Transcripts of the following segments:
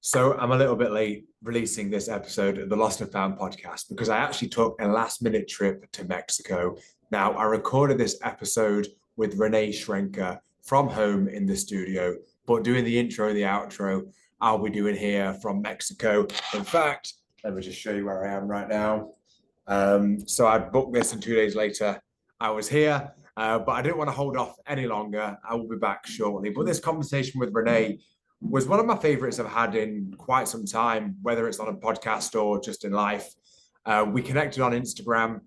So I'm a little bit late releasing this episode of the Lost and Found podcast because I actually took a last minute trip to Mexico. Now, I recorded this episode with Rene Schrenker from home in the studio, but doing the intro and the outro, I'll be doing here from Mexico. In fact, let me just show you where I am right now. So I booked this and 2 days later, I was here, but I didn't want to hold off any longer. I will be back shortly. But this conversation with Rene was one of my favorites I've had in quite some time, whether it's on a podcast or just in life. We connected on Instagram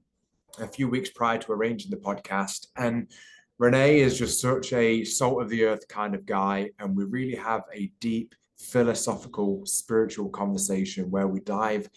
a few weeks prior to arranging the podcast. And Rene is just such a salt of the earth kind of guy. And we really have a deep philosophical, spiritual conversation where we dive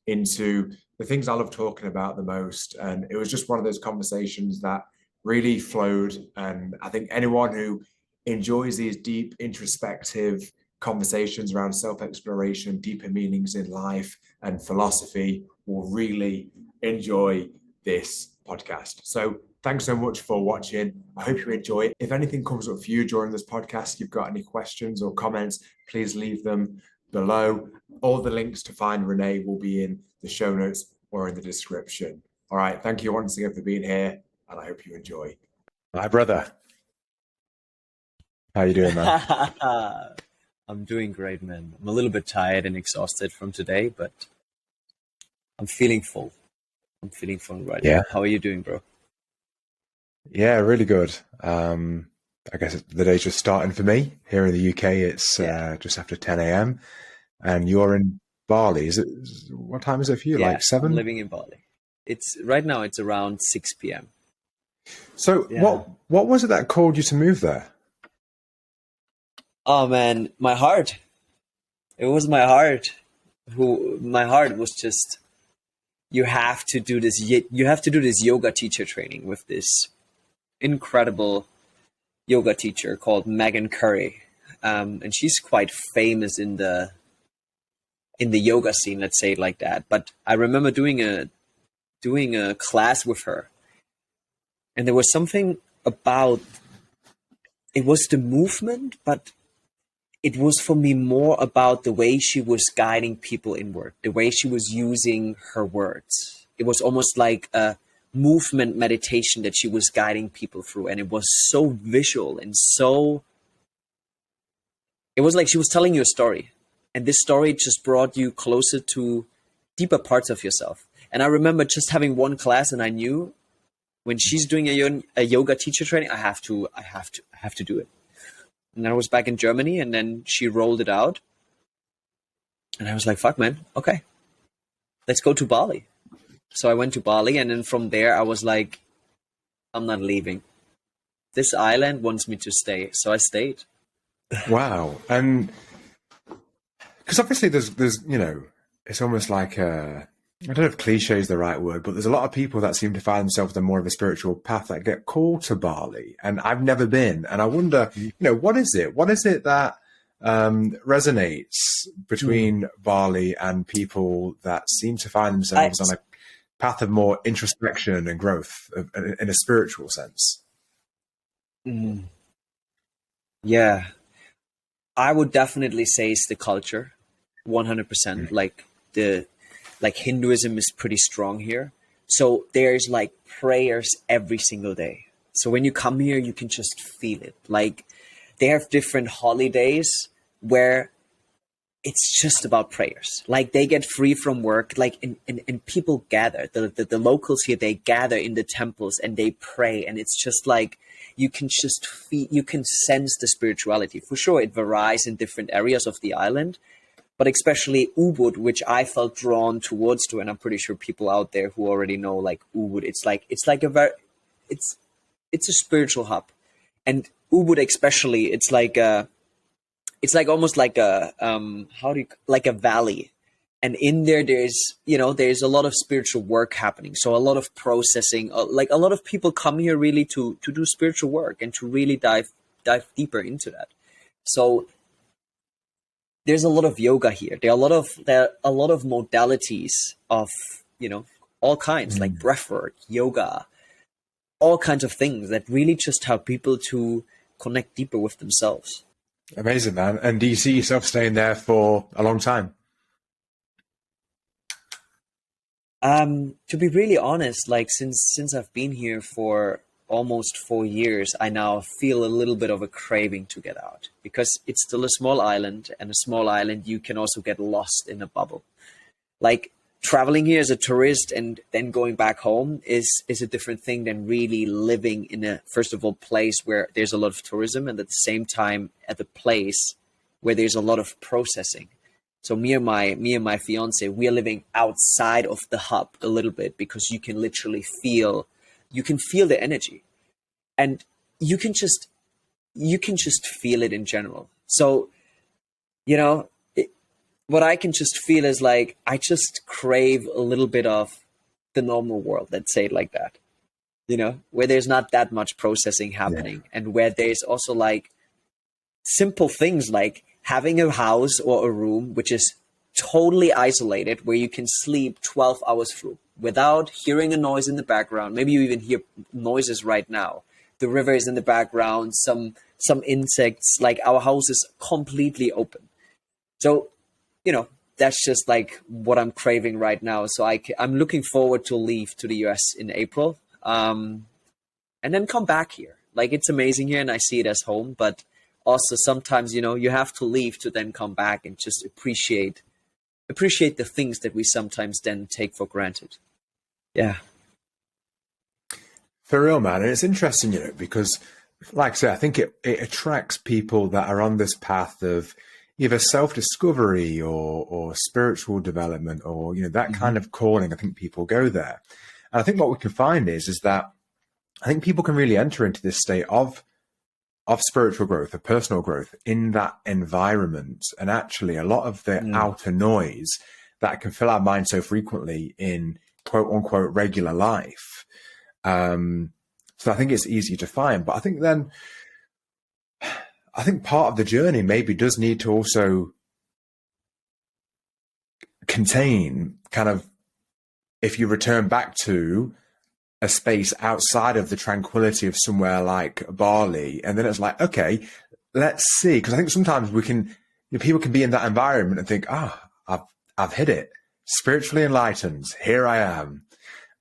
into the things I love talking about the most. And it was just one of those conversations that really flowed. And I think anyone who enjoys these deep introspective conversations around self-exploration, deeper meanings in life and philosophy will really enjoy this podcast. So thanks so much for watching. I hope you enjoy it. If anything comes up for you during this podcast, you've got any questions or comments, please leave them below. All the links to find Rene will be in the show notes or in the description. All right. Thank you once again for being here, and I hope you enjoy. My brother. How you doing, man? I'm doing great, man. I'm a little bit tired and exhausted from today, but I'm feeling full. I'm feeling full right now. How are you doing, bro? Yeah, really good. I guess the day's just starting for me. Here in the UK, it's just after 10 a.m. And you're in Bali. What time is it for you? Like 7? I'm living in Bali. Right now it's around 6 p.m. So what was it that called you to move there? Oh man, my heart. It was my heart. My heart was just, you have to do this yoga teacher training with this incredible yoga teacher called Megan Curry. And she's quite famous in the yoga scene, let's say it like that. But I remember doing a class with her, and there was something about, it was the movement, but it was for me more about the way she was guiding people inward, the way she was using her words. It was almost like a movement meditation that she was guiding people through. And it was so visual and it was like she was telling you a story. And this story just brought you closer to deeper parts of yourself. And I remember just having one class, and I knew when she's doing a yoga teacher training, I have to do it. And I was back in Germany, and then she rolled it out. And I was like, fuck, man. Okay, let's go to Bali. So I went to Bali, and then from there, I was like, I'm not leaving. This island wants me to stay. So I stayed. Wow. And because obviously there's, it's almost like I don't know if cliche is the right word, but there's a lot of people that seem to find themselves on more of a spiritual path that get called to Bali. And I've never been. And I wonder, what is it? What is it that resonates between Bali and people that seem to find themselves on a path of more introspection and growth in a spiritual sense? Yeah. I would definitely say it's the culture, 100%. Like Hinduism is pretty strong here. So there's like prayers every single day. So when you come here, you can just feel it. Like they have different holidays where it's just about prayers. Like they get free from work, and people gather. The locals here, they gather in the temples and they pray. And it's just like, you can just feel, you can sense the spirituality. For sure, it varies in different areas of the island. But especially Ubud, which I felt drawn towards to, and I'm pretty sure people out there who already know like Ubud, it's a spiritual hub, and Ubud especially, it's like almost like a like a valley, and in there's a lot of spiritual work happening. So a lot of processing, like a lot of people come here really to do spiritual work and to really dive deeper into that. So there's a lot of yoga here. There are a lot of modalities of, all kinds, like breathwork, yoga, all kinds of things that really just help people to connect deeper with themselves. Amazing, man. And do you see yourself staying there for a long time? To be really honest, like since I've been here for almost 4 years, I now feel a little bit of a craving to get out, because it's still a small island, and a small island you can also get lost in a bubble. Like traveling here as a tourist and then going back home is a different thing than really living in a, first of all, place where there's a lot of tourism, and at the same time at a place where there's a lot of processing. So me and my fiance, we are living outside of the hub a little bit, because you can literally feel, you can feel the energy, and you can just feel it in general. So, you know, what I can just feel is like, I just crave a little bit of the normal world, let's say it like that, you know, where there's not that much processing happening, and where there's also like simple things like having a house or a room which is totally isolated, where you can sleep 12 hours through without hearing a noise in the background. Maybe you even hear noises right now. The river is in the background, some insects. Like, our house is completely open. So, you know, that's just like what I'm craving right now. So I'm looking forward to leave to the US in April, and then come back here. Like, it's amazing here and I see it as home, but also sometimes, you know, you have to leave to then come back and just appreciate the things that we sometimes then take for granted. Yeah. For real, man. And it's interesting, you know, because like I say, I think it attracts people that are on this path of either self-discovery or spiritual development, or, you know, that kind of calling. I think people go there. And I think what we can find is that I think people can really enter into this state of spiritual growth, of personal growth in that environment. And actually a lot of the outer noise that can fill our mind so frequently in quote unquote regular life. So I think it's easy to find, but I think part of the journey maybe does need to also contain kind of, if you return back to a space outside of the tranquility of somewhere like Bali, and then it's like, okay, let's see. Because I think sometimes people can be in that environment and think, I've hit it, spiritually enlightened, here I am.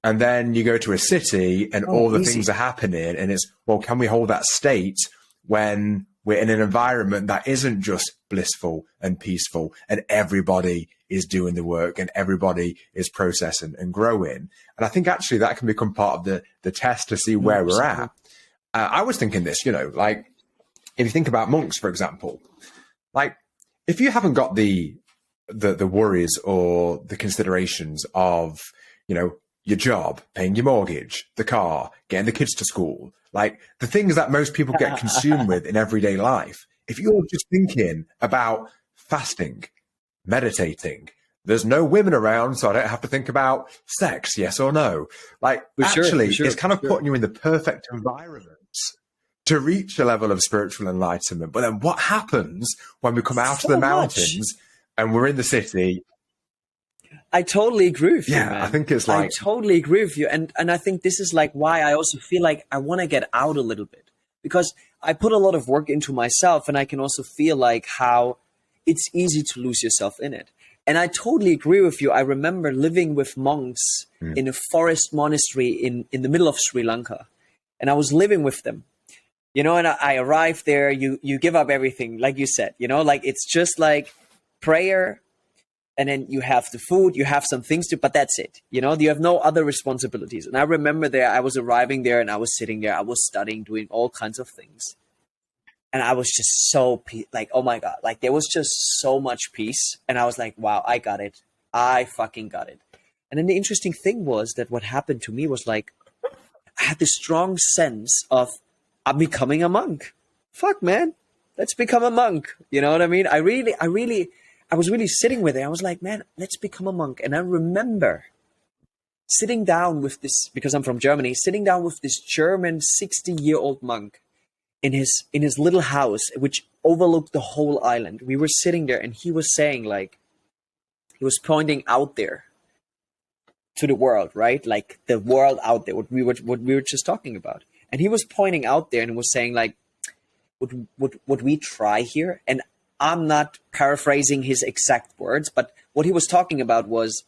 And then you go to a city and all the things are happening, and it's, well, can we hold that state when we're in an environment that isn't just blissful and peaceful, and everybody is doing the work and everybody is processing and growing? And I think actually that can become part of the test to see where we're at. I was thinking this, you know, like if you think about monks, for example, like if you haven't got the worries or the considerations of, you know, your job, paying your mortgage, the car, getting the kids to school, like the things that most people get consumed with in everyday life. If you're just thinking about fasting, meditating, there's no women around, so I don't have to think about sex, yes or no. Like, it's kind of putting you in the perfect environment to reach a level of spiritual enlightenment. But then what happens when we come out of the mountains and we're in the city? I totally agree with you, man. I think it's like, I totally agree with you. And I think this is like why I also feel like I want to get out a little bit, because I put a lot of work into myself, and I can also feel like how it's easy to lose yourself in it. And I totally agree with you. I remember living with monks in a forest monastery in the middle of Sri Lanka, and I was living with them, you know, and I arrived there, you give up everything, like you said, you know, like it's just like prayer, and then you have the food, you have some things to, but that's it. You know, you have no other responsibilities. And I remember I was arriving there and I was sitting there, I was studying, doing all kinds of things. And I was just so, like, oh my God, like there was just so much peace. And I was like, wow, I got it. I fucking got it. And then the interesting thing was that what happened to me was like, I had this strong sense of, I'm becoming a monk. Fuck, man, let's become a monk. You know what I mean? I was really sitting with it. I was like, man, let's become a monk. And I remember sitting down with this, because I'm from Germany, sitting down with this German 60-year-old monk in his little house, which overlooked the whole island. We were sitting there and he was saying, like, he was pointing out there to the world, right? Like the world out there, what we were just talking about. And he was pointing out there and was saying, like, what we try here, and I'm not paraphrasing his exact words, but what he was talking about was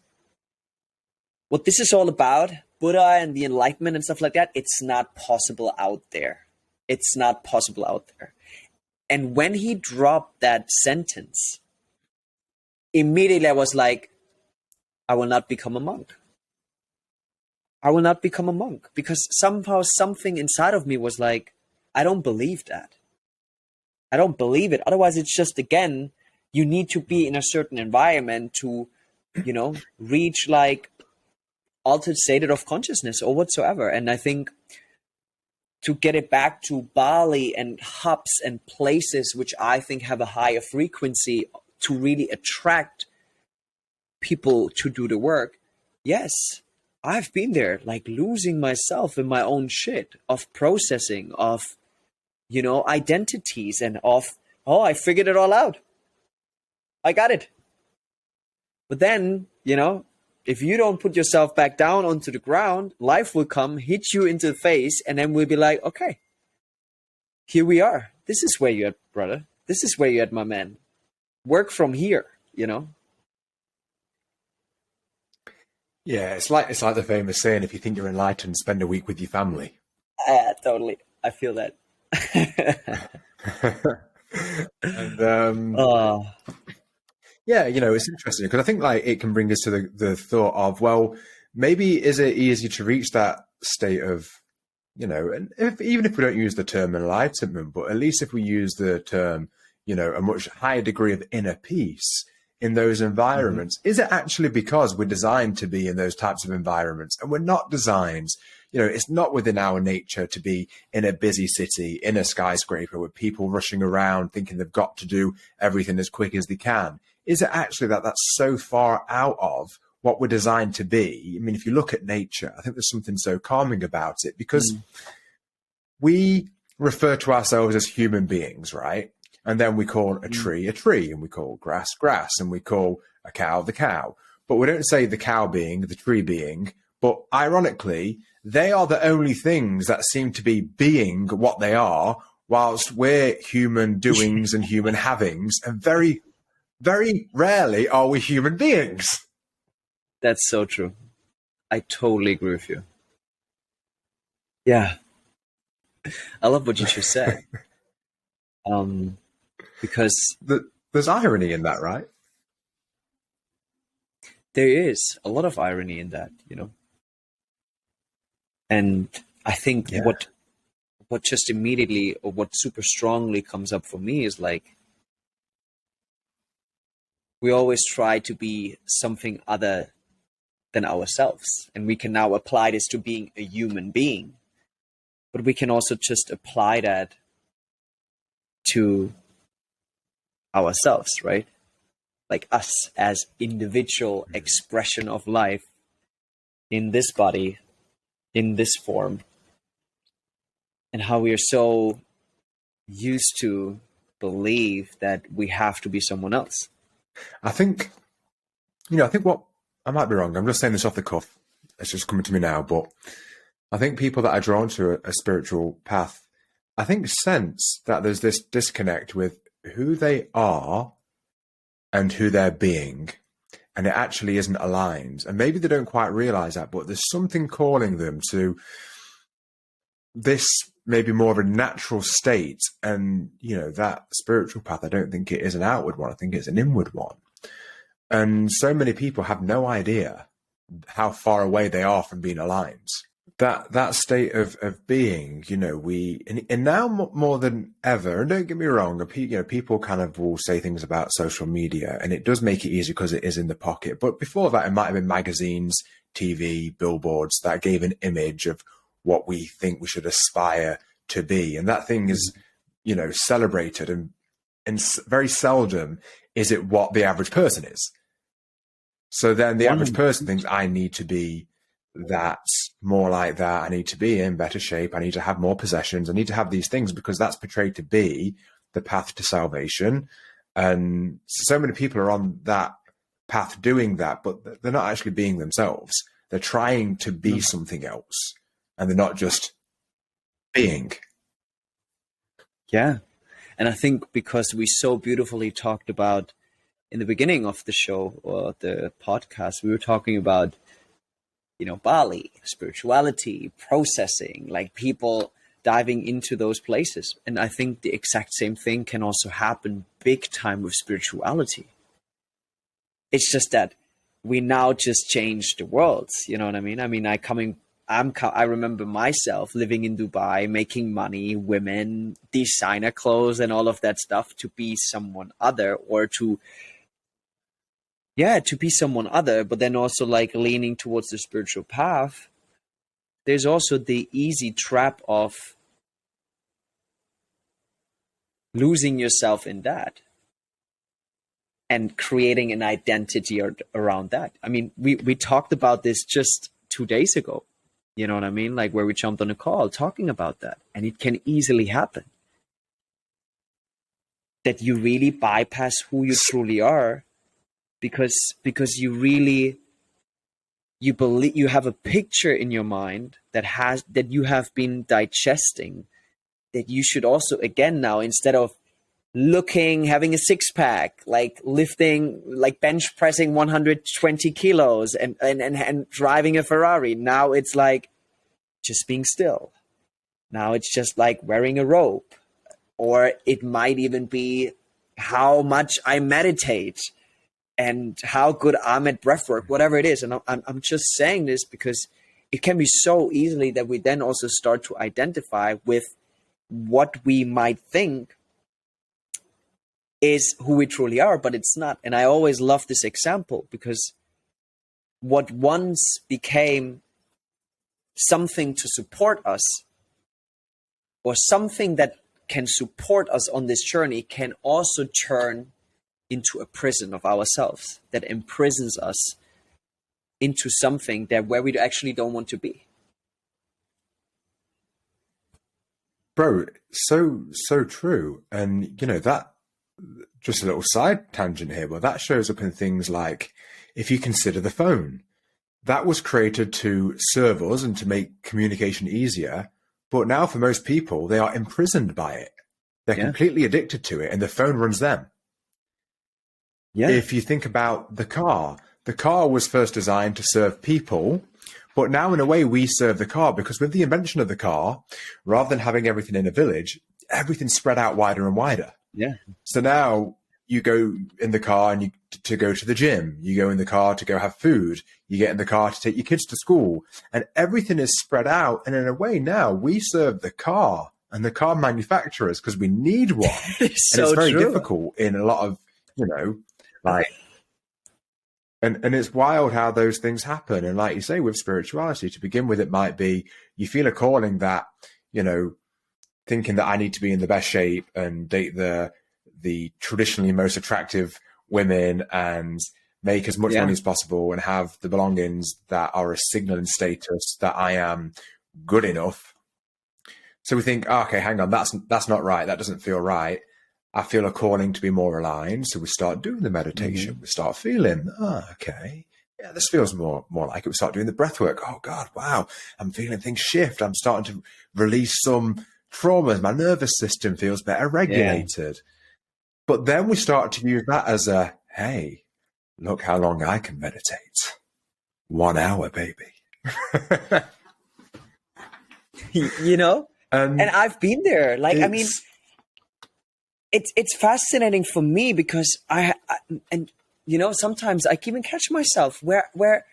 what this is all about, Buddha and the Enlightenment and stuff like that. It's not possible out there. It's not possible out there. And when he dropped that sentence, immediately I was like, I will not become a monk. I will not become a monk, because somehow something inside of me was like, I don't believe that. I don't believe it. Otherwise, it's just, again, you need to be in a certain environment to, reach like altered state of consciousness or whatsoever. And I think to get it back to Bali and hubs and places which I think have a higher frequency to really attract people to do the work. Yes, I've been there, like losing myself in my own shit of processing, of, identities, and of, I figured it all out. I got it. But then, if you don't put yourself back down onto the ground, life will come, hit you into the face, and then we'll be like, okay, here we are. This is where you're at, brother. This is where you're at, my man. Work from here, Yeah, it's like the famous saying, if you think you're enlightened, spend a week with your family. Totally. I feel that. And yeah, it's interesting because I think like it can bring us to the thought of, well, maybe is it easy to reach that state of, and even if we don't use the term enlightenment, but at least if we use the term, a much higher degree of inner peace in those environments, is it actually because we're designed to be in those types of environments, and we're not designed, it's not within our nature to be in a busy city, in a skyscraper with people rushing around thinking they've got to do everything as quick as they can. Is it actually that that's so far out of what we're designed to be? I mean, if you look at nature, I think there's something so calming about it, because we refer to ourselves as human beings, right? And then we call a tree, and we call grass, and we call a cow, the cow. But we don't say the cow being, the tree being. But ironically, they are the only things that seem to be being what they are, whilst we're human doings and human havings. And very, very rarely are we human beings. That's so true. I totally agree with you. Yeah. I love what you just said. Because there's irony in that, right? There is a lot of irony in that, And I think what just immediately, or what super strongly comes up for me, is like, we always try to be something other than ourselves. And we can now apply this to being a human being. But we can also just apply that to ourselves, right? Like us as individual expression of life in this body, in this form, and how we are so used to believe that we have to be someone else. I think what, I might be wrong, I'm just saying this off the cuff, it's just coming to me now, but I think people that are drawn to a spiritual path, I think sense that there's this disconnect with who they are and who they're being, and it actually isn't aligned. And maybe they don't quite realize that, but there's something calling them to this maybe more of a natural state. And, that spiritual path, I don't think it is an outward one. I think it's an inward one. And so many people have no idea how far away they are from being aligned. That state of being, and now more than ever, and don't get me wrong, people kind of will say things about social media, and it does make it easy because it is in the pocket. But before that, it might have been magazines, TV, billboards that gave an image of what we think we should aspire to be. And that thing is, celebrated, and very seldom is it what the average person is. So then the average person thinks, I need to be that's more like that. I need to be in better shape. I need to have more possessions. I need to have these things because that's portrayed to be the path to salvation. And so many people are on that path doing that, but they're not actually being themselves. They're trying to be something else, and they're not just being. Yeah. And I think because we so beautifully talked about in the beginning of the show or the podcast, we were talking about, Bali, spirituality, processing, like people diving into those places. And I think the exact same thing can also happen big time with spirituality. It's just that we now just changed the world. You know what I mean? I mean, I remember myself living in Dubai, making money, women, designer clothes and all of that stuff to be someone other, or to be someone other, but then also like leaning towards the spiritual path. There's also the easy trap of losing yourself in that and creating an identity around that. I mean, we talked about this just 2 days ago, you know what I mean? Like where we jumped on a call talking about that. And it can easily happen that you really bypass who you truly are because you believe, you have a picture in your mind that you have been digesting, that you should also, again, now, instead of having a six pack, like lifting, like bench pressing 120 kilos and driving a Ferrari. Now it's like just being still. Now it's just like wearing a robe, or it might even be how much I meditate and how good I'm at breathwork, whatever it is. And I'm just saying this because it can be so easily that we then also start to identify with what we might think is who we truly are, but it's not. And I always love this example because what once became something to support us, or something that can support us on this journey, can also turn into a prison of ourselves that imprisons us into something where we actually don't want to be. Bro, so true. And that, just a little side tangent here, but that shows up in things like, if you consider the phone, that was created to serve us and to make communication easier. But now for most people, they are imprisoned by it. They're completely addicted to it, and the phone runs them. Yeah. If you think about the car was first designed to serve people, but now in a way we serve the car, because with the invention of the car, rather than having everything in a village, everything's spread out wider and wider. Yeah. So now you go in the car and to go to the gym, you go in the car to go have food, you get in the car to take your kids to school, and everything is spread out. And in a way now we serve the car and the car manufacturers because we need one. It's and it's very true. difficult in a lot of, like, and it's wild how those things happen. And like you say, with spirituality, to begin with, it might be you feel a calling that, thinking that I need to be in the best shape and date the traditionally most attractive women and make as much money as possible and have the belongings that are a signal in status that I am good enough. So we think, okay, hang on, that's not right. That doesn't feel right. I feel a calling to be more aligned. So we start doing the meditation. We start feeling, okay, yeah, this feels more like it. We start doing the breath work. Oh God, wow. I'm feeling things shift. I'm starting to release some traumas. My nervous system feels better regulated. Yeah. But then we start to use that as hey, look how long I can meditate. 1 hour, baby. And I've been there. Like, I mean, it's fascinating for me because sometimes I even catch myself where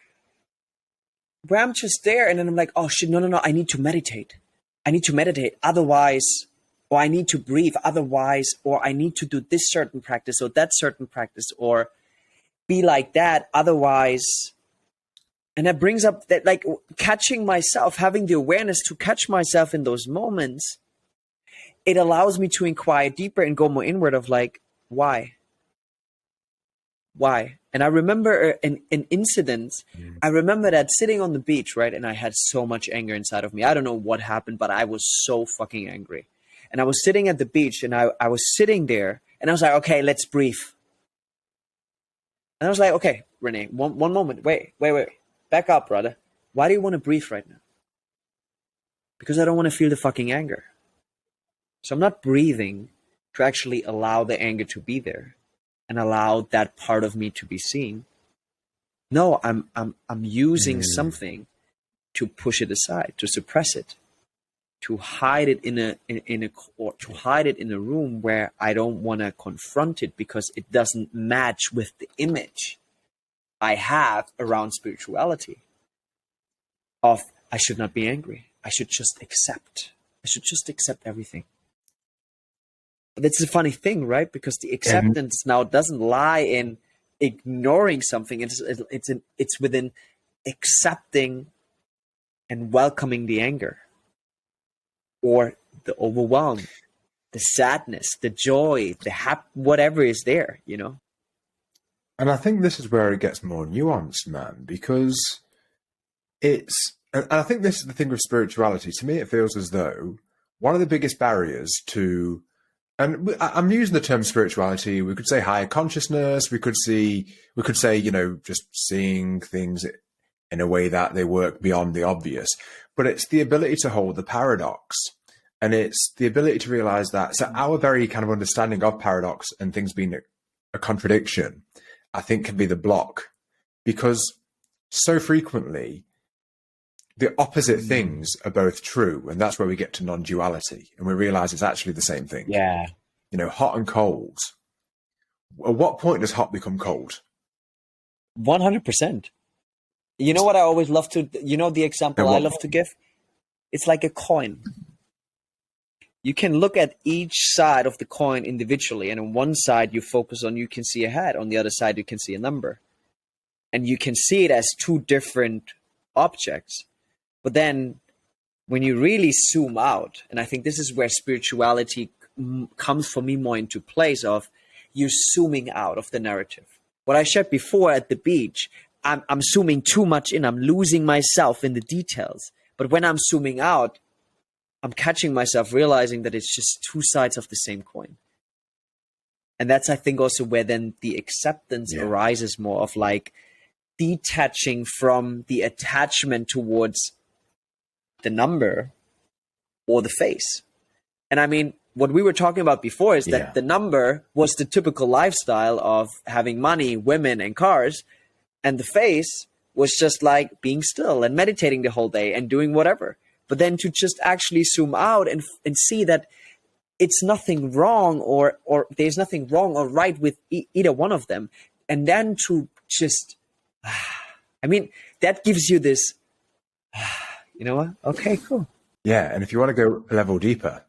I'm just there and then I'm like, oh shit, no, I need to meditate. Otherwise, or I need to breathe otherwise, or I need to do this certain practice or that certain practice, or be like that otherwise. And that brings up that, like, catching myself, having the awareness to catch myself in those moments, it allows me to inquire deeper and go more inward of like, why? And I remember an incident. I remember that sitting on the beach, right? And I had so much anger inside of me. I don't know what happened, but I was so fucking angry. And I was sitting at the beach and I was sitting there and I was like, okay, let's breathe. And I was like, okay, Rene, one moment. Wait. Back up, brother. Why do you want to breathe right now? Because I don't want to feel the fucking anger. So I'm not breathing to actually allow the anger to be there and allow that part of me to be seen. No, I'm using something to push it aside, to suppress it, to hide it to hide it in a room where I don't want to confront it because it doesn't match with the image I have around spirituality of I should not be angry. I should just accept. I should just accept everything. But it's a funny thing, right? Because the acceptance now doesn't lie in ignoring something. It's within accepting and welcoming the anger or the overwhelm, the sadness, the joy, whatever is there, you know? And I think this is where it gets more nuanced, man, because and I think this is the thing with spirituality. To me, it feels as though one of the biggest barriers to, and I'm using the term spirituality, we could say higher consciousness, we could say, just seeing things in a way that they work beyond the obvious, but it's the ability to hold the paradox. And it's the ability to realize that, so our very kind of understanding of paradox and things being a contradiction, I think can be the block, because so frequently the opposite things are both true. And that's where we get to non-duality and we realize it's actually the same thing. Yeah. Hot and cold. At what point does hot become cold? 100%. You know what I always love to, the example I love to give? It's like a coin. You can look at each side of the coin individually, and on one side you focus on, you can see a head. On the other side, you can see a number. And you can see it as two different objects. But then when you really zoom out, and I think this is where spirituality comes for me more into place of you zooming out of the narrative. What I shared before at the beach, I'm zooming too much in. I'm losing myself in the details. But when I'm zooming out, I'm catching myself realizing that it's just two sides of the same coin. And that's, I think, also where then the acceptance arises more of like detaching from the attachment towards the number or the face. And I mean, what we were talking about before is that the number was the typical lifestyle of having money, women, and cars. And the face was just like being still and meditating the whole day and doing whatever. But then to just actually zoom out and see that it's nothing wrong or there's nothing wrong or right with either one of them. And then to just, I mean, that gives you this, you know what? Okay, cool. Yeah. And if you want to go a level deeper,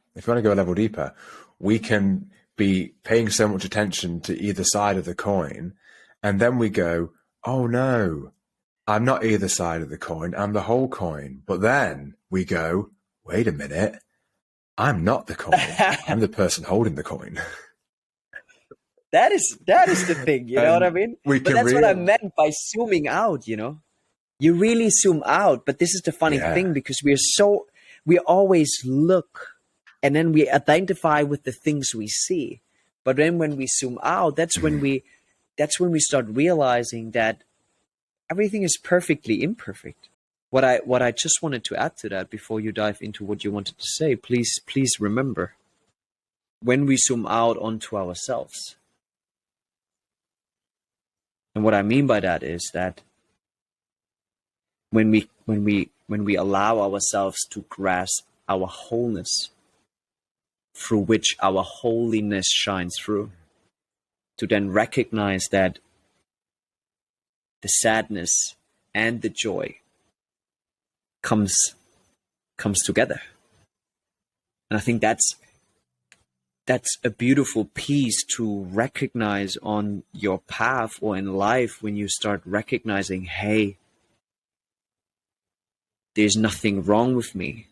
we can be paying so much attention to either side of the coin. And then we go, oh no, I'm not either side of the coin, I'm the whole coin. But then we go, wait a minute, I'm not the coin, I'm the person holding the coin. That is the thing, you know what I mean? But that's what I meant by zooming out, You really zoom out, but this is the funny thing, because we always look and then we identify with the things we see. But then when we zoom out, that's when we start realizing that everything is perfectly imperfect. What I just wanted to add to that before you dive into what you wanted to say, please remember, when we zoom out onto ourselves. And what I mean by that is that when we allow ourselves to grasp our wholeness, through which our holiness shines through, to then recognize that the sadness and the joy comes together. And I think that's a beautiful piece to recognize on your path or in life, when you start recognizing, hey, there's nothing wrong with me.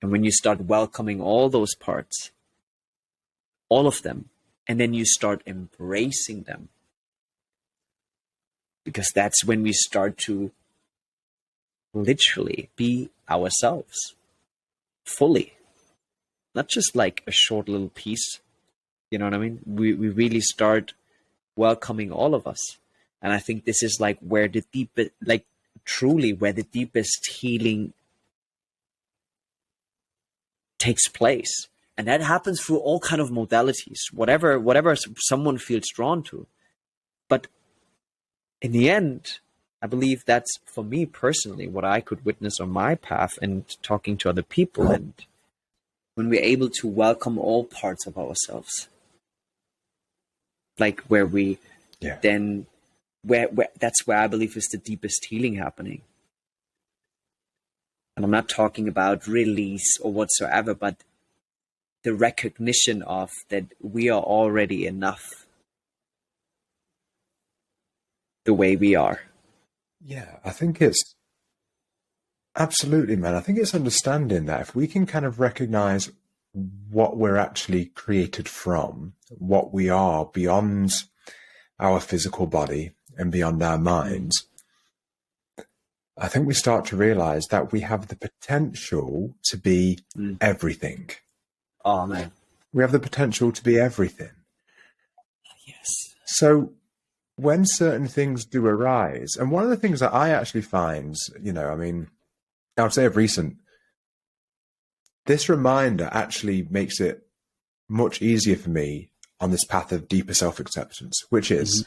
And when you start welcoming all those parts, all of them, and then you start embracing them, because that's when we start to literally be ourselves fully, not just like a short little piece. You know what I mean? We really start welcoming all of us. And I think this is like where the deepest, like truly where the deepest healing takes place, And that happens through all kind of modalities, whatever someone feels drawn to. But in the end, I believe that's, for me personally, what I could witness on my path and talking to other people. And when we're able to welcome all parts of ourselves, like where we then, where that's where I believe is the deepest healing happening. And I'm not talking about release or whatsoever, but the recognition of that we are already enough the way we are. Yeah, I think it's absolutely, man. I think it's understanding that if we can kind of recognize what we're actually created from, what we are beyond our physical body and beyond our minds, I think we start to realize that we have the potential to be everything. Oh, man. We have the potential to be everything. Yes. So when certain things do arise, and one of the things that I actually find, I mean, I would say of recent, this reminder actually makes it much easier for me on this path of deeper self-acceptance, which is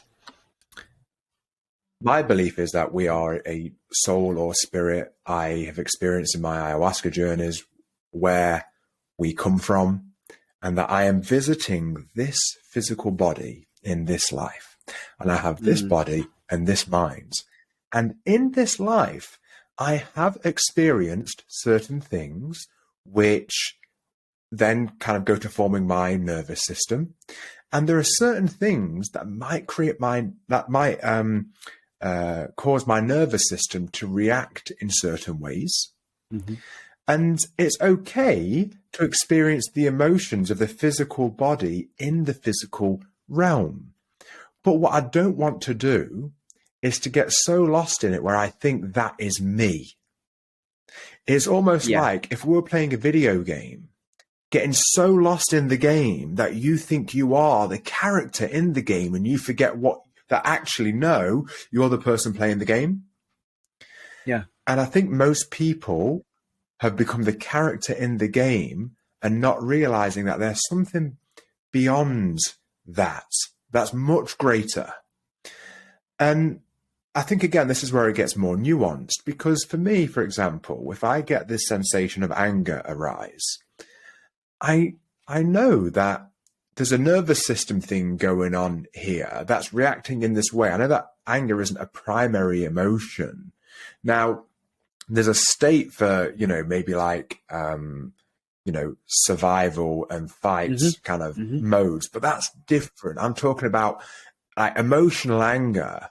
my belief is that we are a soul or spirit. I have experienced in my ayahuasca journeys where we come from, and that I am visiting this physical body in this life. And I have this body and this mind. And in this life, I have experienced certain things which then kind of go to forming my nervous system. And there are certain things that might cause my nervous system to react in certain ways. And it's okay to experience the emotions of the physical body in the physical realm. But what I don't want to do is to get so lost in it where I think that is me. It's almost like if we were playing a video game, getting so lost in the game that you think you are the character in the game and you forget that actually, no, you're the person playing the game. Yeah. And I think most people have become the character in the game and not realizing that there's something beyond that's much greater. And I think, again, this is where it gets more nuanced, because for me, for example, if I get this sensation of anger arise, I know that there's a nervous system thing going on here that's reacting in this way. I know that anger isn't a primary emotion. Now, there's a state for, maybe like, survival and fight kind of modes, but that's different. I'm talking about like emotional anger.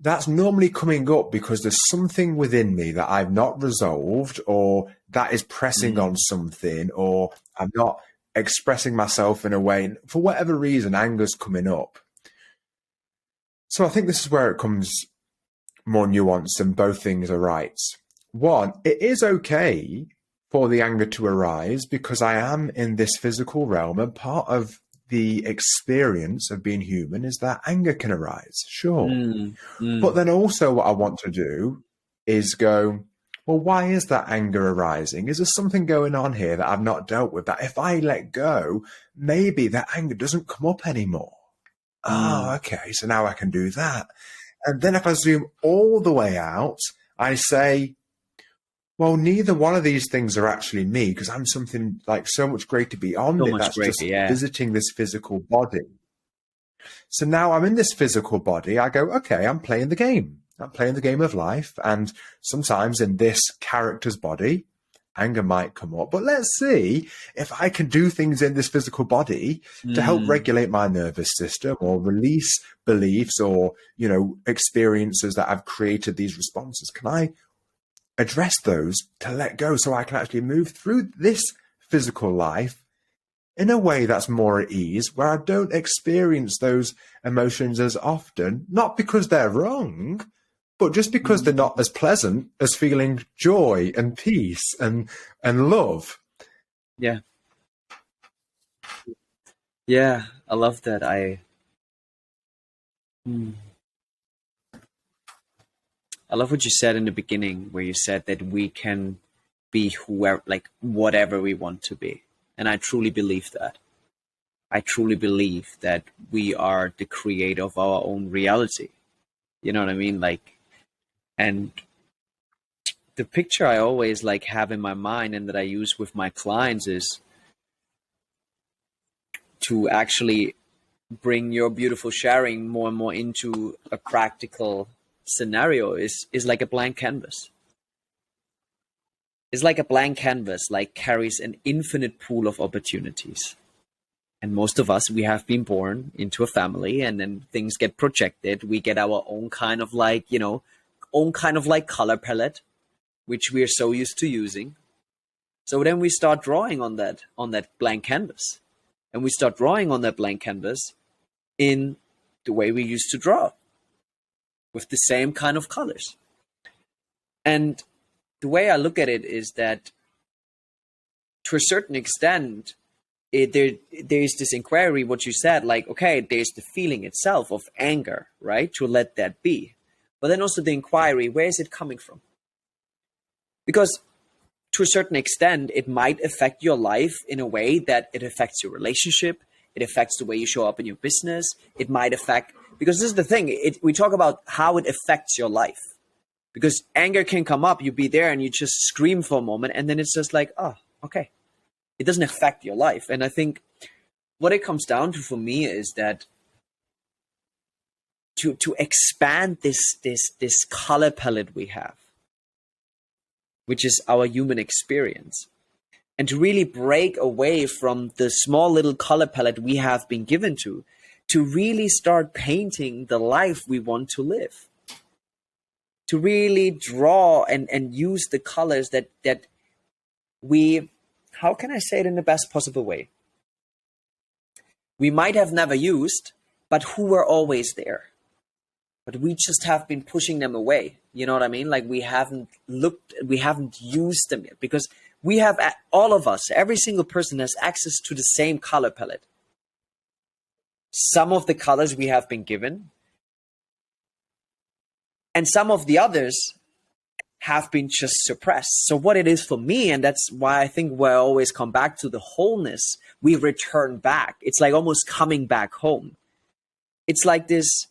That's normally coming up because there's something within me that I've not resolved, or that is pressing on something, or I'm not expressing myself in a way. For whatever reason, anger's coming up. So I think this is where it comes more nuanced and both things are right. One, it is okay for the anger to arise because I am in this physical realm, and part of the experience of being human is that anger can arise, sure. But then also what I want to do is go, well, why is that anger arising? Is there something going on here that I've not dealt with, that if I let go, maybe that anger doesn't come up anymore? Oh, okay, so now I can do that. And then if I zoom all the way out, I say, well, neither one of these things are actually me, because I'm something like so much greater beyond it. That's just visiting this physical body. So now I'm in this physical body. I go, okay, I'm playing the game. I'm playing the game of life. And sometimes in this character's body, anger might come up. But let's see if I can do things in this physical body to help regulate my nervous system, or release beliefs or, experiences that have created these responses. Can I address those to let go so I can actually move through this physical life in a way that's more at ease, where I don't experience those emotions as often, not because they're wrong, but just because they're not as pleasant as feeling joy and peace and love. Yeah. Yeah, I love that. I love what you said in the beginning, where you said that we can be whoever, like whatever we want to be. And I truly believe that. I truly believe that we are the creator of our own reality. You know what I mean? Like, and the picture I always like have in my mind and that I use with my clients is to actually bring your beautiful sharing more and more into a practical scenario is like a blank canvas. It's like a blank canvas, like carries an infinite pool of opportunities. And most of us, we have been born into a family, and then things get projected. We get our own kind of like, own kind of like color palette, which we are so used to using. So then we start drawing on that blank canvas. And we start drawing on that blank canvas in the way we used to draw, with the same kind of colors. And the way I look at it is that, to a certain extent, there's this inquiry, what you said, like, okay, there's the feeling itself of anger, right? To let that be. But then also the inquiry, where is it coming from? Because to a certain extent, it might affect your life in a way that it affects your relationship. It affects the way you show up in your business. It might affect, because this is the thing, we talk about how it affects your life. Because anger can come up, you be there and you just scream for a moment, and then it's just like, oh, okay. It doesn't affect your life. And I think what it comes down to for me is that to expand this color palette we have, which is our human experience, and to really break away from the small little color palette we have been given to really start painting the life we want to live. To really draw and use the colors that we, how can I say it in the best possible way? We might have never used, but who were always there. But we just have been pushing them away. You know what I mean? Like we haven't used them yet, because we have, all of us, every single person has access to the same color palette. Some of the colors we have been given, and some of the others have been just suppressed. So what it is for me, and that's why I think we always come back to the wholeness, we return back. It's like almost coming back home. It's like this,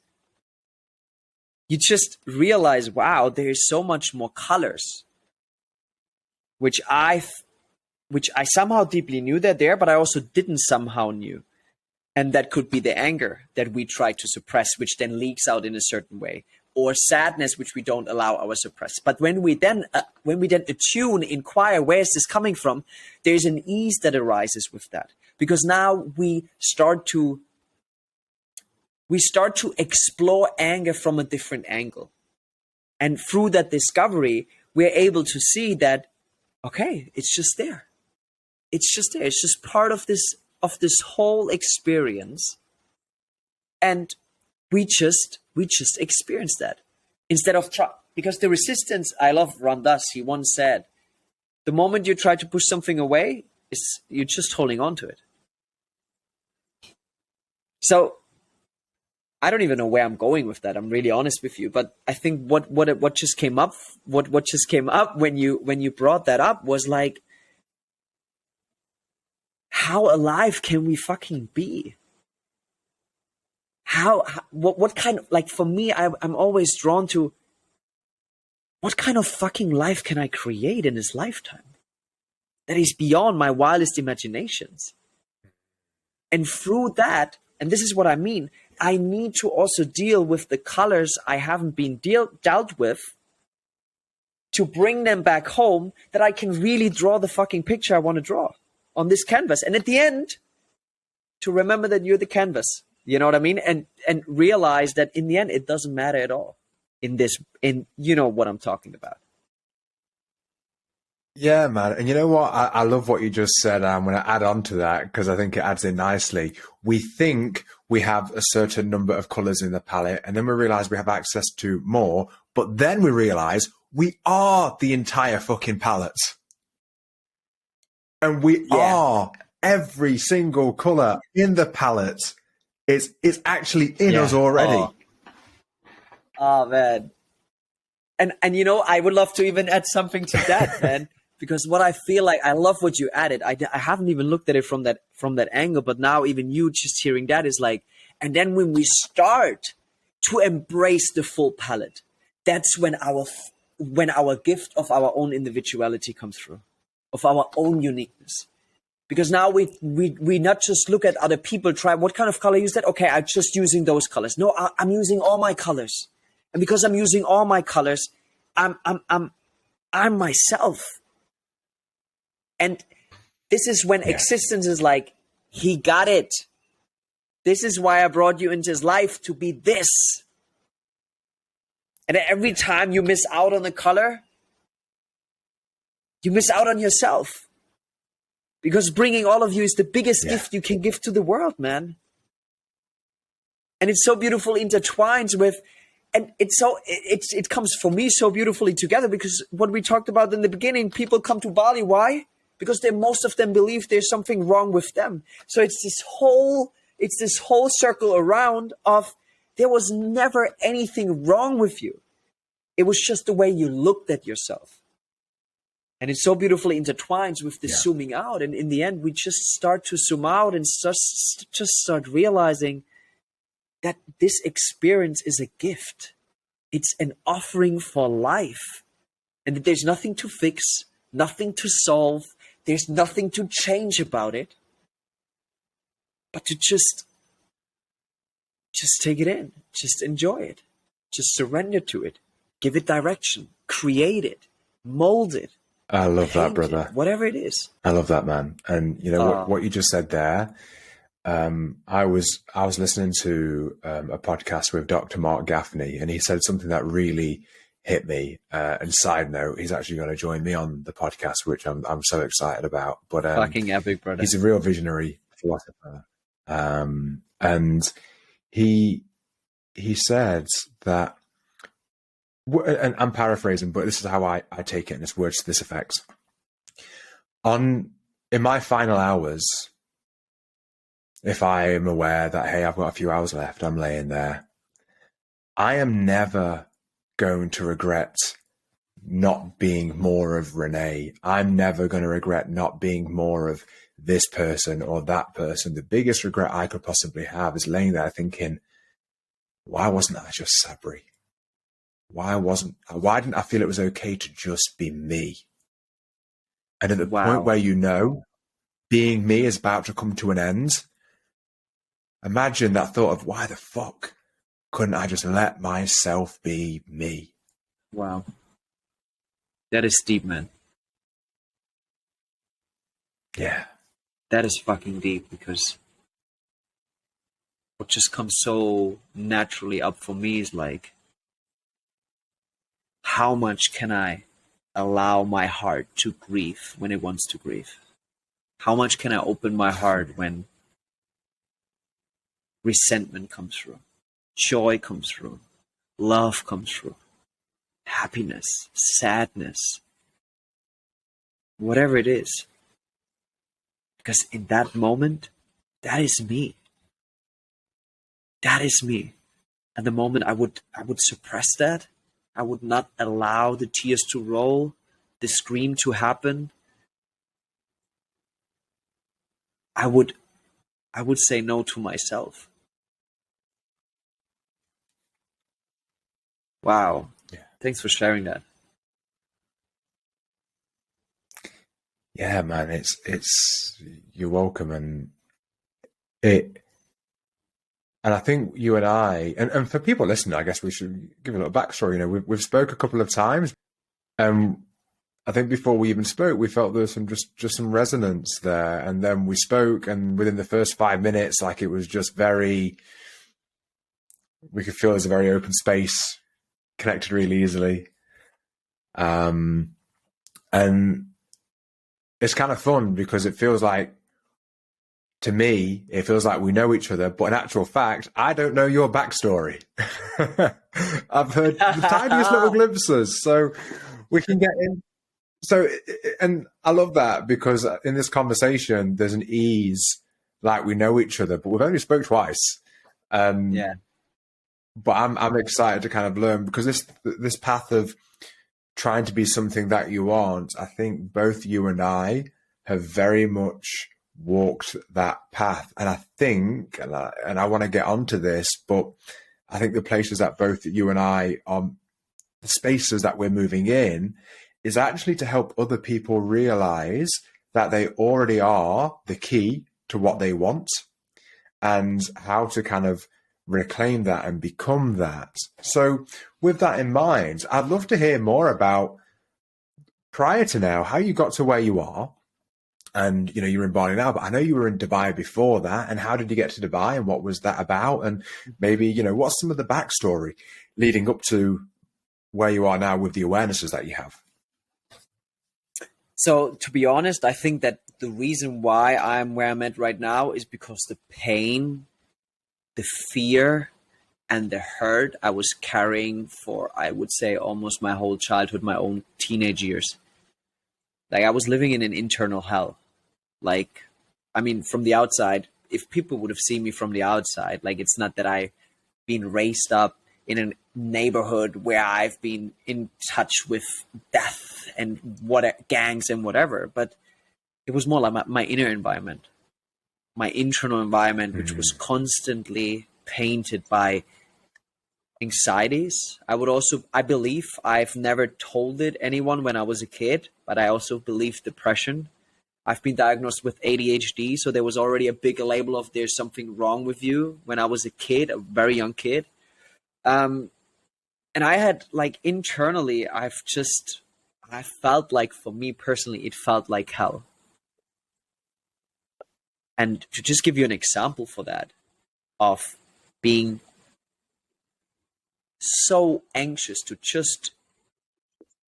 you just realize, wow, there's so much more colors, which I somehow deeply knew that there, but I also didn't somehow knew. And that could be the anger that we try to suppress, which then leaks out in a certain way, or sadness, which we don't allow our suppress. But when we then attune, inquire, where is this coming from? There's an ease that arises with that, because now we start to explore anger from a different angle, and through that discovery, we're able to see that, okay, it's just there. It's just there. It's just part of this whole experience, and we just experience that instead of because the resistance. I love Ram Dass. He once said, "The moment you try to push something away, you're just holding on to it." So I don't even know where I'm going with that. I'm really honest with you, but I think what just came up when you brought that up was like, how alive can we fucking be? What kind of, like, for me, I'm always drawn to, what kind of fucking life can I create in this lifetime that is beyond my wildest imaginations? And through that, and this is what I mean, I need to also deal with the colors I haven't been dealt with, to bring them back home, that I can really draw the fucking picture I want to draw on this canvas. And at the end, to remember that you're the canvas. You know what I mean? And realize that in the end, it doesn't matter at all in you know what I'm talking about. Yeah, man. And you know what? I love what you just said. I'm going to add on to that because I think it adds in nicely. We think we have a certain number of colors in the palette, and then we realize we have access to more, but then we realize we are the entire fucking palette. And we are every single color in the palette. It's actually in us already. Oh man. And you know, I would love to even add something to that, man. because what I feel like, I love what you added. I haven't even looked at it from that angle, but now even you just hearing that is like, and then when we start to embrace the full palette, that's when our gift of our own individuality comes through, of our own uniqueness. Because now we not just look at other people, try what kind of color is that? Okay, I'm just using those colors. No, I'm using all my colors. And because I'm using all my colors, I'm myself. And this is when existence is like, he got it. This is why I brought you into his life, to be this. And every time you miss out on the color, you miss out on yourself. Because bringing all of you is the biggest gift you can give to the world, man. And it's so beautifully intertwined with, and it comes for me so beautifully together, because what we talked about in the beginning, people come to Bali. Why? Because most of them believe there's something wrong with them. So it's this whole circle around of, there was never anything wrong with you. It was just the way you looked at yourself. And it's so beautifully intertwined with the zooming out. And in the end, we just start to zoom out and just start realizing that this experience is a gift. It's an offering for life. And that there's nothing to fix, nothing to solve. There's nothing to change about it. But to just take it in. Just enjoy it. Just surrender to it. Give it direction. Create it. Mold it. I love that, brother. Whatever it is. I love that, man. And you know what you just said there. I was listening to a podcast with Dr. Mark Gaffney, and he said something that really hit me. And side note, he's actually going to join me on the podcast, which I'm so excited about. But fucking epic, brother. He's a real visionary philosopher, and he said that. And I'm paraphrasing, but this is how I take it, and it's words to this effect. In my final hours, if I am aware that, hey, I've got a few hours left, I'm laying there, I am never going to regret not being more of Rene. I'm never going to regret not being more of this person or that person. The biggest regret I could possibly have is laying there thinking, why wasn't I just Sabri? Why didn't I feel it was okay to just be me? And at the point where being me is about to come to an end, imagine that thought of, why the fuck couldn't I just let myself be me? Wow. That is deep, man. Yeah. That is fucking deep, because what just comes so naturally up for me is like, how much can I allow my heart to grieve when it wants to grieve? How much can I open my heart when resentment comes through, joy comes through, love comes through, happiness, sadness, whatever it is? Because in that moment, that is me. That is me. At the moment, I would suppress that. I would not allow the tears to roll, the scream to happen. I would say no to myself. Wow. Yeah. Thanks for sharing that. Yeah, man, it's you're welcome. And I think you and I, and for people listening, I guess we should give a little backstory. You know, we've spoke a couple of times, and I think before we even spoke, we felt there was just some resonance there, and then we spoke, and within the first 5 minutes, like it was just we could feel there's a very open space, connected really easily, and it's kind of fun because it feels like, to me, it feels like we know each other, but in actual fact, I don't know your backstory. I've heard the tiniest little glimpses, so we can get in. So, and I love that, because in this conversation, there's an ease, like we know each other, but we've only spoke twice. Yeah. But I'm excited to kind of learn, because this path of trying to be something that you aren't. I think both you and I have very much walked that path. And I think, and I want to get onto this, but I think the places that both you and I are, the spaces that we're moving in, is actually to help other people realize that they already are the key to what they want and how to kind of reclaim that and become that. So with that in mind, I'd love to hear more about, prior to now, how you got to where you are. And, you know, you're in Bali now, but I know you were in Dubai before that. And how did you get to Dubai and what was that about? And maybe, you know, what's some of the backstory leading up to where you are now with the awarenesses that you have? So to be honest, I think that the reason why I'm where I'm at right now is because the pain, the fear, and the hurt I was carrying for, I would say, almost my whole childhood, my own teenage years. Like, I was living in an internal hell. Like, I mean, from the outside, if people would have seen me from the outside, like, it's not that I've been raised up in a neighborhood where I've been in touch with death and what gangs and whatever, but it was more like my inner environment, my internal environment, which was constantly painted by anxieties. I believe I've never told it anyone when I was a kid, but I also believe depression. I've been diagnosed with ADHD, so there was already a big label of there's something wrong with you when I was a kid, a very young kid. And I had, like, internally, I felt like, for me personally, it felt like hell. And to just give you an example for that, of being so anxious to just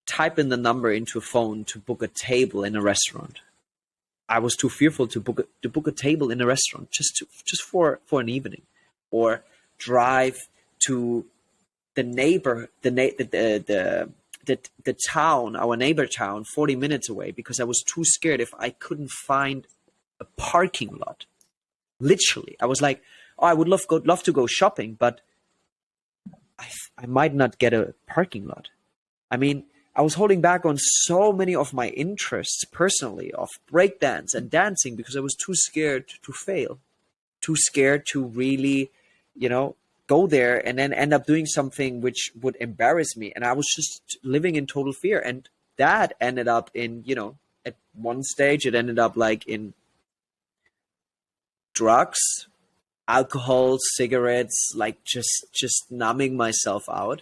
type in the number into a phone to book a table in a restaurant. I was too fearful to book a table in a restaurant just for an evening, or drive to the town, our neighbor town, 40 minutes away, because I was too scared if I couldn't find a parking lot. Literally, I was like, oh, I would love to go shopping, but I might not get a parking lot. I mean, I was holding back on so many of my interests personally, of breakdance and dancing, because I was too scared to fail, too scared to really, you know, go there and then end up doing something which would embarrass me. And I was just living in total fear. And that ended up in, you know, at one stage, it ended up like in drugs, alcohol, cigarettes, like just numbing myself out.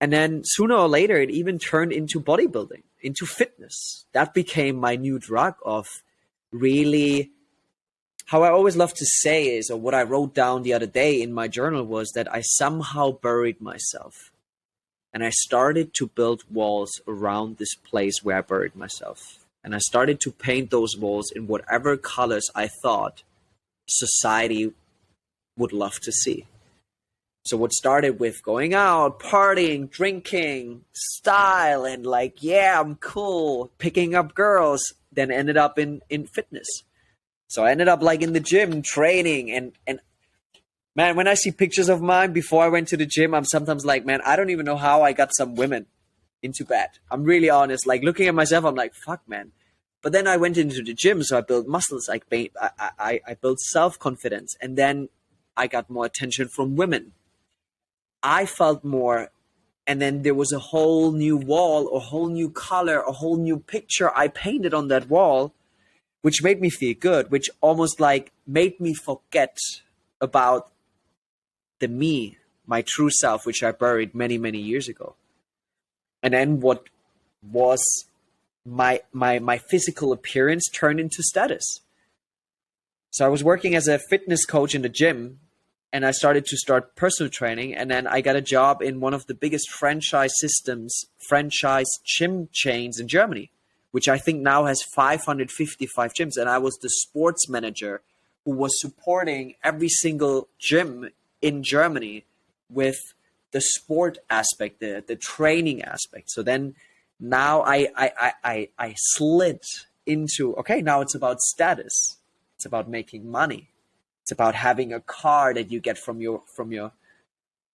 And then sooner or later, it even turned into bodybuilding, into fitness. That became my new drug of really, how I always love to say is, or what I wrote down the other day in my journal was that I somehow buried myself. And I started to build walls around this place where I buried myself. And I started to paint those walls in whatever colors I thought society would love to see. So what started with going out, partying, drinking, style, and like, yeah, I'm cool, picking up girls, then ended up in fitness. So I ended up like in the gym training, and man, when I see pictures of mine before I went to the gym, I'm sometimes like, man, I don't even know how I got some women into bed. I'm really honest. Like, looking at myself, I'm like, fuck, man. But then I went into the gym, so I built muscles, I built self-confidence, and then I got more attention from women. I felt more, and then there was a whole new wall, a whole new color, a whole new picture I painted on that wall, which made me feel good, which almost like made me forget about the me, my true self, which I buried many, many years ago. And then what was my physical appearance turned into status. So I was working as a fitness coach in the gym, and I started to start personal training. And then I got a job in one of the biggest franchise gym chains in Germany, which I think now has 555 gyms. And I was the sports manager who was supporting every single gym in Germany with the sport aspect, the training aspect. So then now I slid into, okay, now it's about status. It's about making money. It's about having a car that you get from your,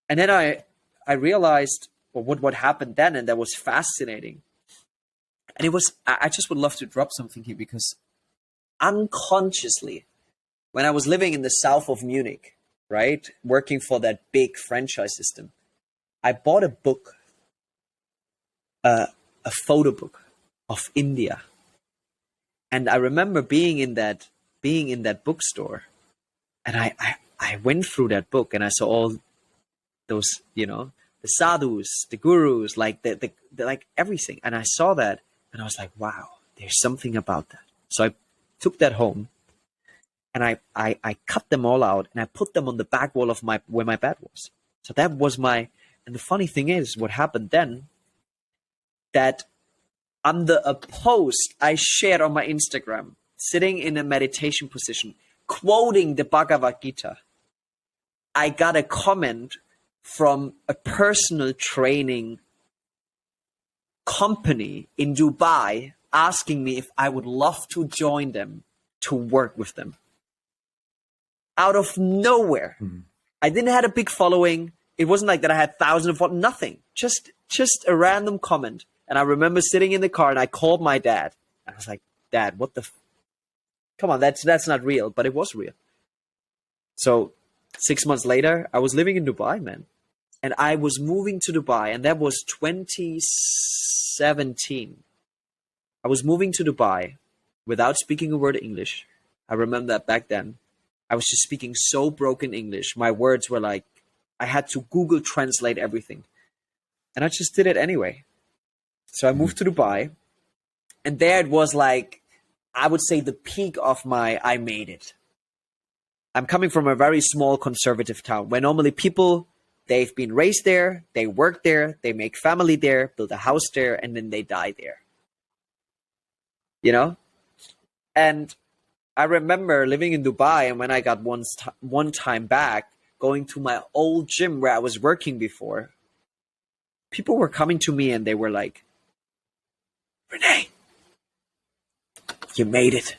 and then I realized what happened then, and that was fascinating. And it was, I just would love to drop something here, because unconsciously, when I was living in the south of Munich, right, working for that big franchise system, I bought a book, a photo book of India. And I remember being in that bookstore, and I went through that book, and I saw all those, the sadhus, the gurus, like the like everything. And I saw that, and I was like, wow, there's something about that. So I took that home, and I cut them all out, and I put them on the back wall of where my bed was. So that was and the funny thing is, what happened then, that under a post I shared on my Instagram, sitting in a meditation position, quoting the Bhagavad Gita, I got a comment from a personal training company in Dubai asking me if I would love to join them to work with them. Out of nowhere. Mm-hmm. I didn't have a big following. It wasn't like that I had thousands of followers, nothing. Just a random comment. And I remember sitting in the car, and I called my dad. I was like, Dad, what the come on, that's not real. But it was real. So 6 months later, I was living in Dubai, man. And I was moving to Dubai, and that was 2017. I was moving to Dubai without speaking a word of English. I remember that back then. I was just speaking so broken English. My words were like, I had to Google translate everything. And I just did it anyway. So I moved to Dubai, and there it was like, I would say the peak of I made it. I'm coming from a very small conservative town where normally people, they've been raised there, they work there, they make family there, build a house there, and then they die there. And I remember living in Dubai, and when I got one time back, going to my old gym where I was working before, people were coming to me and they were like, Rene, you made it.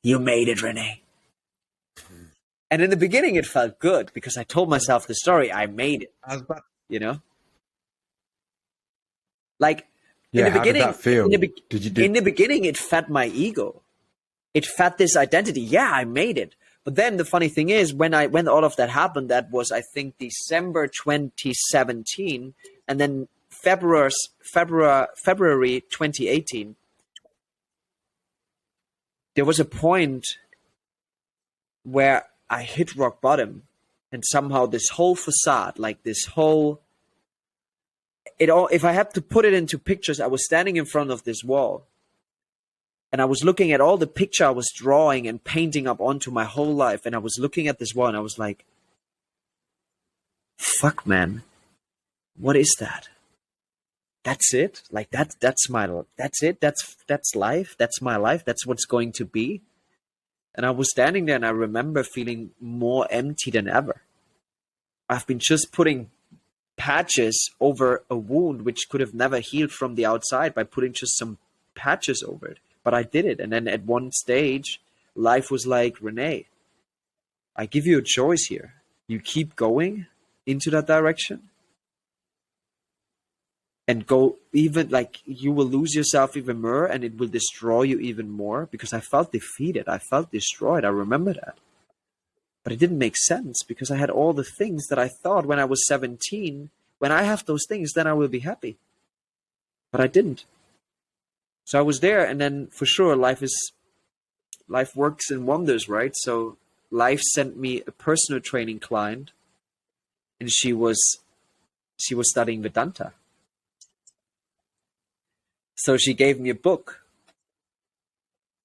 You made it, Rene. And in the beginning, it felt good because I told myself the story. I made it. Like in the beginning, how did that feel? In the beginning, it fed my ego. It fed this identity. Yeah, I made it. But then the funny thing is, when all of that happened, that was, I think, December 2017, and then February 2018. There was a point where I hit rock bottom, and somehow this whole facade, like this whole, if I had to put it into pictures, I was standing in front of this wall, and I was looking at all the picture I was drawing and painting up onto my whole life, and I was looking at this wall, and I was like, fuck, man, what is that? That's it? Like that's it? That's life? That's my life? That's what's going to be? And I was standing there, and I remember feeling more empty than ever. I've been just putting patches over a wound which could have never healed from the outside by putting just some patches over it. But I did it. And then at one stage, life was like, Rene, I give you a choice here. You keep going into that direction and go even, like, you will lose yourself even more, and it will destroy you even more, because I felt defeated. I felt destroyed. I remember that. But it didn't make sense, because I had all the things that I thought when I was 17, when I have those things, then I will be happy. But I didn't. So I was there, and then for sure, life works in wonders, right? So life sent me a personal training client, and she was studying Vedanta. So she gave me a book,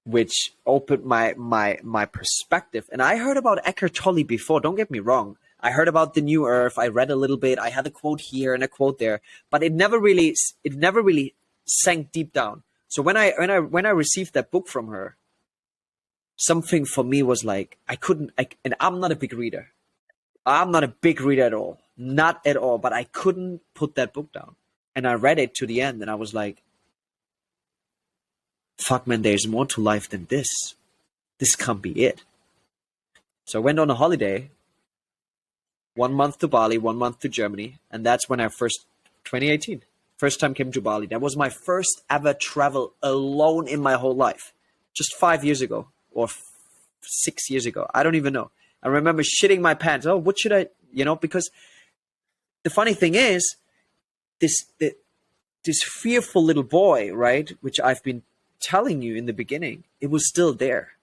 which opened my perspective. And I heard about Eckhart Tolle before. Don't get me wrong. I heard about the New Earth. I read a little bit. I had a quote here and a quote there, but it never really sank deep down. So when I received that book from her, something for me was like, and I'm not a big reader. I'm not a big reader at all. Not at all. But I couldn't put that book down. And I read it to the end, and I was like, fuck, man, there's more to life than this. This can't be it. So I went on a holiday, 1 month to Bali, 1 month to Germany. And that's when I first 2018. First time came to Bali. That was my first ever travel alone in my whole life. Just 5 years ago or 6 years ago. I don't even know. I remember shitting my pants. Oh, what should I, because the funny thing is, this fearful little boy, right, which I've been telling you in the beginning, it was still there.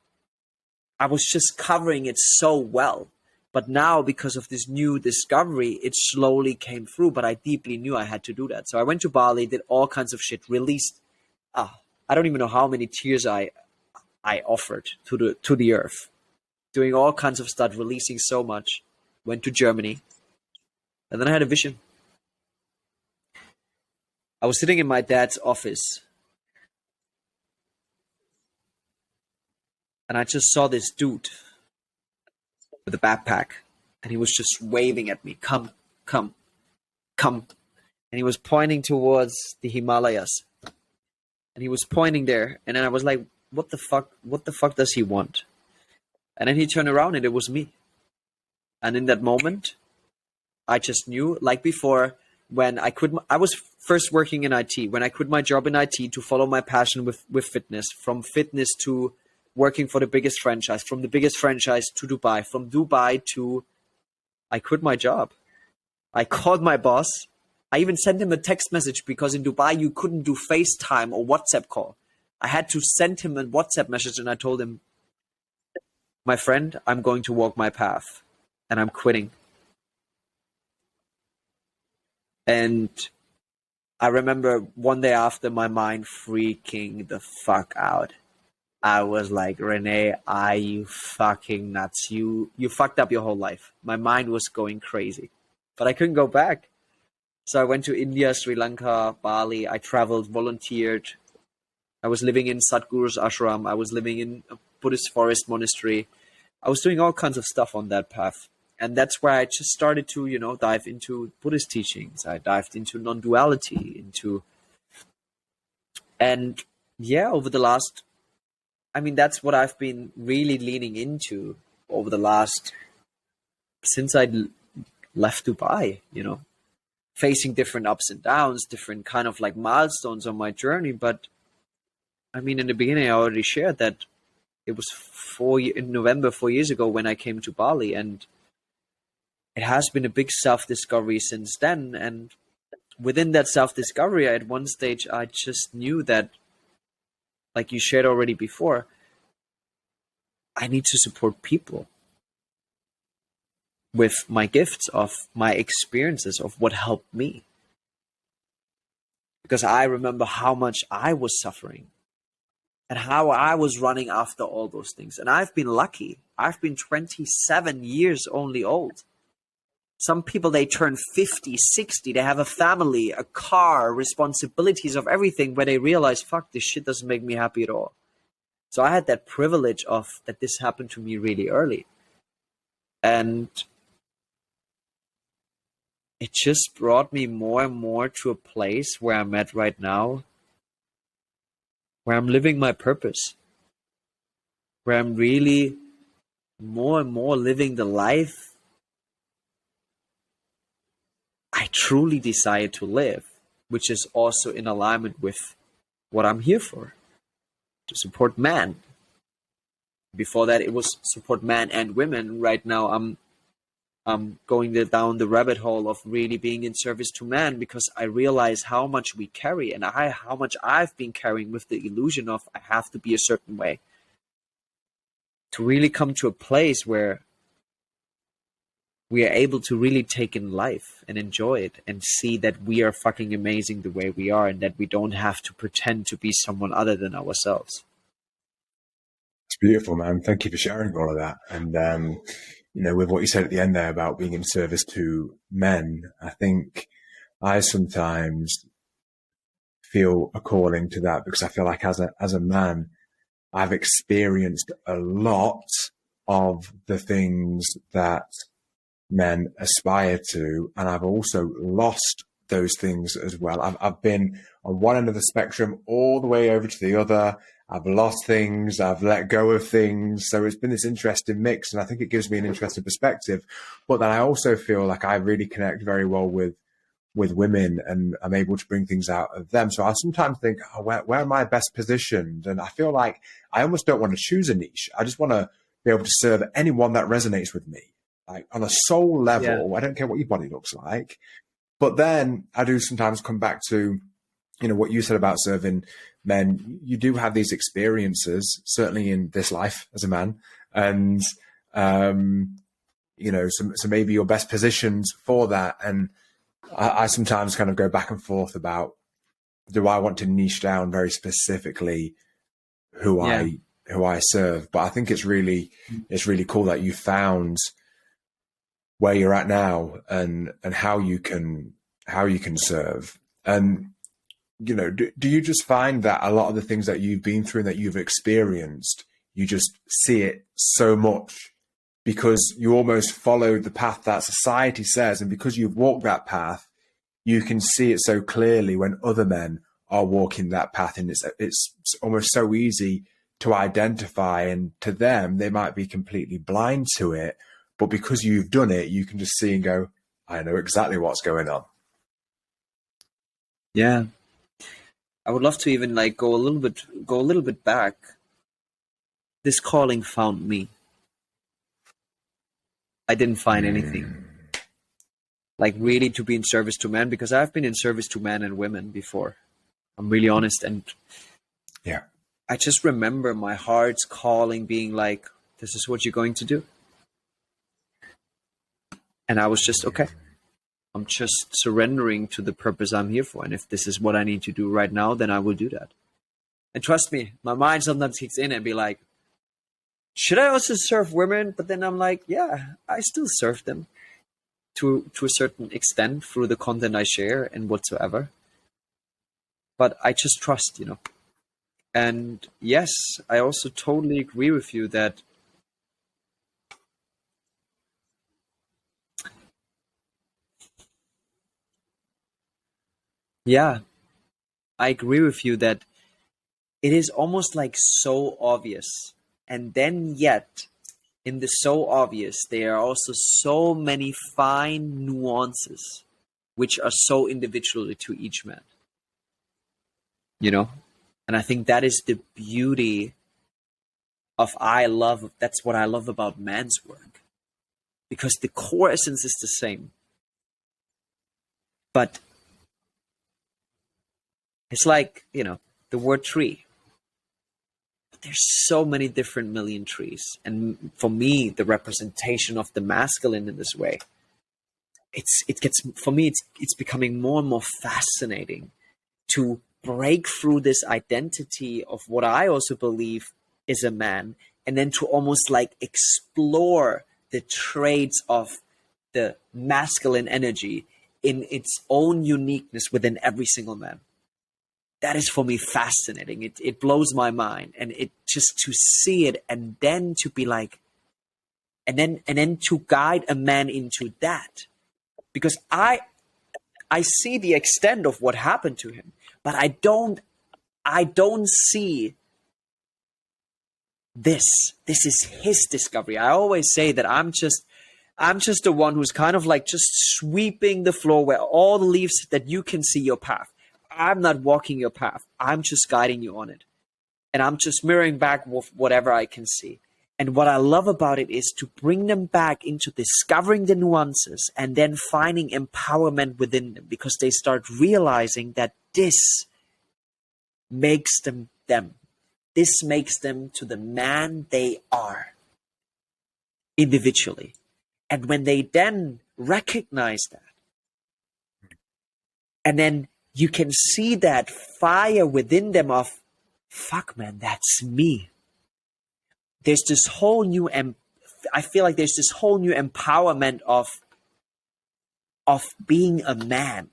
I was just covering it so well. But now, because of this new discovery, it slowly came through, but I deeply knew I had to do that. So I went to Bali, did all kinds of shit, released, I don't even know how many tears I offered to the earth, doing all kinds of stuff, releasing so much, went to Germany, and then I had a vision. I was sitting in my dad's office, and I just saw this dude with a backpack, and he was just waving at me, come, come, come. And he was pointing towards the Himalayas. And he was pointing there, and then I was like, what the fuck does he want? And then he turned around and it was me. And in that moment, I just knew, like before, when I was first working in IT, when I quit my job in IT to follow my passion with fitness, from fitness to working for the biggest franchise, from the biggest franchise to Dubai, from Dubai to, I quit my job. I called my boss. I even sent him a text message because in Dubai, you couldn't do FaceTime or WhatsApp call. I had to send him a WhatsApp message and I told him, my friend, I'm going to walk my path and I'm quitting. And I remember one day after, my mind freaking the fuck out. I was like, Rene, are you fucking nuts? You fucked up your whole life. My mind was going crazy, but I couldn't go back. So I went to India, Sri Lanka, Bali. I traveled, volunteered. I was living in Sadhguru's ashram. I was living in a Buddhist forest monastery. I was doing all kinds of stuff on that path. And that's where I just started to, dive into Buddhist teachings. I dived into non-duality, and over the last, that's what I've been really leaning into over the last, since I left Dubai, facing different ups and downs, different kind of like milestones on my journey. But in the beginning, I already shared that it was in November 4 years ago when I came to Bali, and it has been a big self-discovery since then. And within that self-discovery, at one stage, I just knew that, like you shared already before, I need to support people with my gifts, of my experiences, of what helped me. Because I remember how much I was suffering and how I was running after all those things. And I've been lucky. I've been 27 years only old. Some people, they turn 50, 60, they have a family, a car, responsibilities of everything, where they realize, fuck, this shit doesn't make me happy at all. So I had that privilege of that this happened to me really early. And it just brought me more and more to a place where I'm at right now, where I'm living my purpose, where I'm really more and more living the life I truly desire to live, which is also in alignment with what I'm here for, to support man. Before that, it was support man and women. Right now, I'm going down the rabbit hole of really being in service to man, because I realize how much we carry, and how much I've been carrying with the illusion of I have to be a certain way. To really come to a place where we are able to really take in life and enjoy it and see that we are fucking amazing the way we are, and that we don't have to pretend to be someone other than ourselves. It's beautiful, man. Thank you for sharing all of that. And, with what you said at the end there about being in service to men, I think I sometimes feel a calling to that, because I feel like as a man, I've experienced a lot of the things that men aspire to, and I've also lost those things as well. I've been on one end of the spectrum all the way over to the other. I've lost things, I've let go of things. So it's been this interesting mix, and I think it gives me an interesting perspective. But then I also feel like I really connect very well with with women, and I'm able to bring things out of them. So I sometimes think, oh, where am I best positioned? And I feel like I almost don't want to choose a niche. I just want to be able to serve anyone that resonates with me, like on a soul level. I don't care what your body looks like. But then I do sometimes come back to, what you said about serving men. You do have these experiences, certainly in this life as a man. And, so maybe you're best positioned for that. And I sometimes kind of go back and forth about, do I want to niche down very specifically who I serve? But I think it's really cool that you found where you're at now and how you can serve. And do you just find that a lot of the things that you've been through and that you've experienced, you just see it so much because you almost followed the path that society says, and because you've walked that path, you can see it so clearly when other men are walking that path, and it's almost so easy to identify, and to them they might be completely blind to it, but because you've done it, you can just see and go, I know exactly what's going on. Yeah, I would love to even go a little bit back. This calling found me. I didn't find anything really to be in service to men, because I've been in service to men and women before. I'm really honest. And yeah, I just remember my heart's calling being like, this is what you're going to do. And I was just, okay, I'm just surrendering to the purpose I'm here for. And if this is what I need to do right now, then I will do that. And trust me, my mind sometimes kicks in and be like, should I also serve women? But then I'm like, yeah, I still serve them to a certain extent through the content I share and whatsoever. But I just trust, And yes, I also totally agree with you that I agree with you that it is almost so obvious. And then yet, in the so obvious, there are also so many fine nuances which are so individual to each man. And I think that is the beauty of that's what I love about man's work. Because the core essence is the same. But it's the word tree. But there's so many different million trees. And for me, the representation of the masculine in this way, it's becoming more and more fascinating to break through this identity of what I also believe is a man, and then to almost explore the traits of the masculine energy in its own uniqueness within every single man. That is for me fascinating. It blows my mind, and it just to see it, and then to be and then to guide a man into that, because I see the extent of what happened to him, but I don't see this. This is his discovery. I always say that I'm just the one who's kind of just sweeping the floor where all the leaves that you can see your path. I'm not walking your path. I'm just guiding you on it. And I'm just mirroring back with whatever I can see. And what I love about it is to bring them back into discovering the nuances and then finding empowerment within them, because they start realizing that this makes them them. This makes them to the man they are individually. And when they then recognize that, and then you can see that fire within them of, fuck man, that's me. There's this whole new, I feel like there's this whole new empowerment of being a man.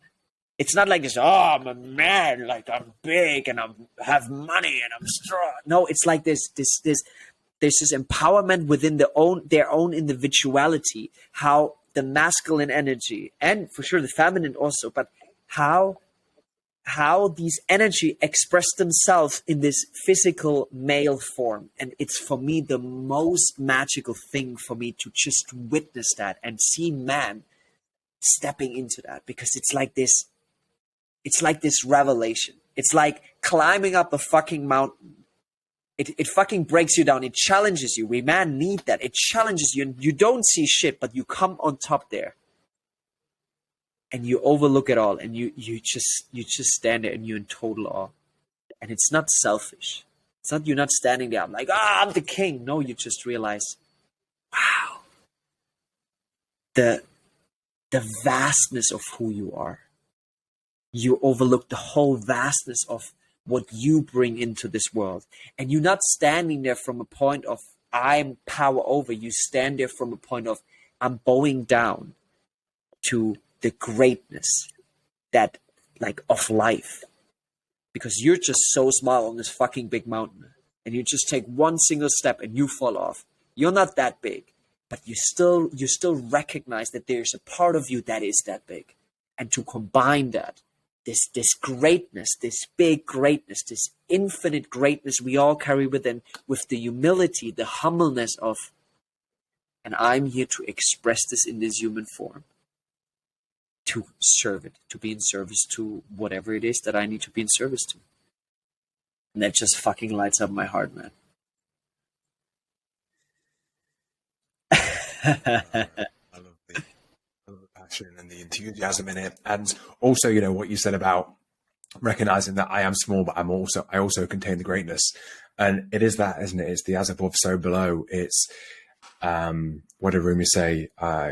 It's not like this, oh, I'm a man, I'm big and I have money and I'm strong. No, it's like there's this empowerment within their own individuality, how the masculine energy, and for sure the feminine also, but how these energy express themselves in this physical male form. And it's for me the most magical thing for me to just witness that and see man stepping into that, because it's like this revelation. It's like climbing up a fucking mountain. It fucking breaks you down. It challenges you. We man need that. It challenges you, and you don't see shit, but you come on top there, and you overlook it all, and you just stand there, and you're in total awe. And it's not selfish. It's not, you're not standing there, I'm like, I'm the king. No, you just realize, wow, the vastness of who you are. You overlook the whole vastness of what you bring into this world. And you're not standing there from a point of, I'm power over. You stand there from a point of, I'm bowing down to the greatness that, like, of life. Because you're just so small on this fucking big mountain. And you just take one single step and you fall off. You're not that big. But you still recognize that there's a part of you that is that big. And to combine that, this greatness, this big greatness, this infinite greatness we all carry within, with the humility, the humbleness of, and I'm here to express this in this human form, to serve it, to be in service to whatever it is that I need to be in service to. And that just fucking lights up my heart, man. I love the passion and the enthusiasm in it, and also, you know, what you said about recognizing that I am small, but I also contain the greatness, and it is that, isn't it? It's the as above, so below. It's what did Rumi say?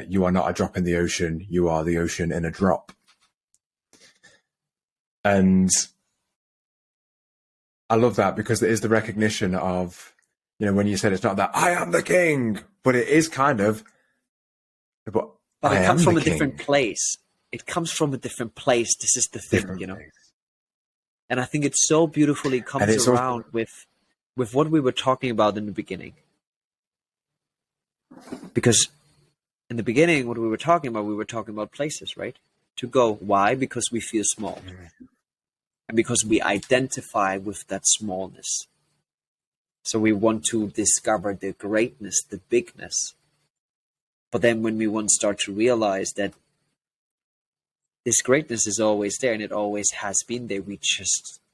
You are not a drop in the ocean; you are the ocean in a drop. And I love that, because it is the recognition of, you know, when you said it's not that I am the king, but it is kind of. But it comes from a different place. It comes from a different place. This is the thing, you know. And I think it so beautifully comes around with what we were talking about in the beginning. Because in the beginning, what we were talking about places, right? To go. Why? Because we feel small. And because we identify with that smallness. So we want to discover the greatness, the bigness. But then when we once start to realize that this greatness is always there, and it always has been there,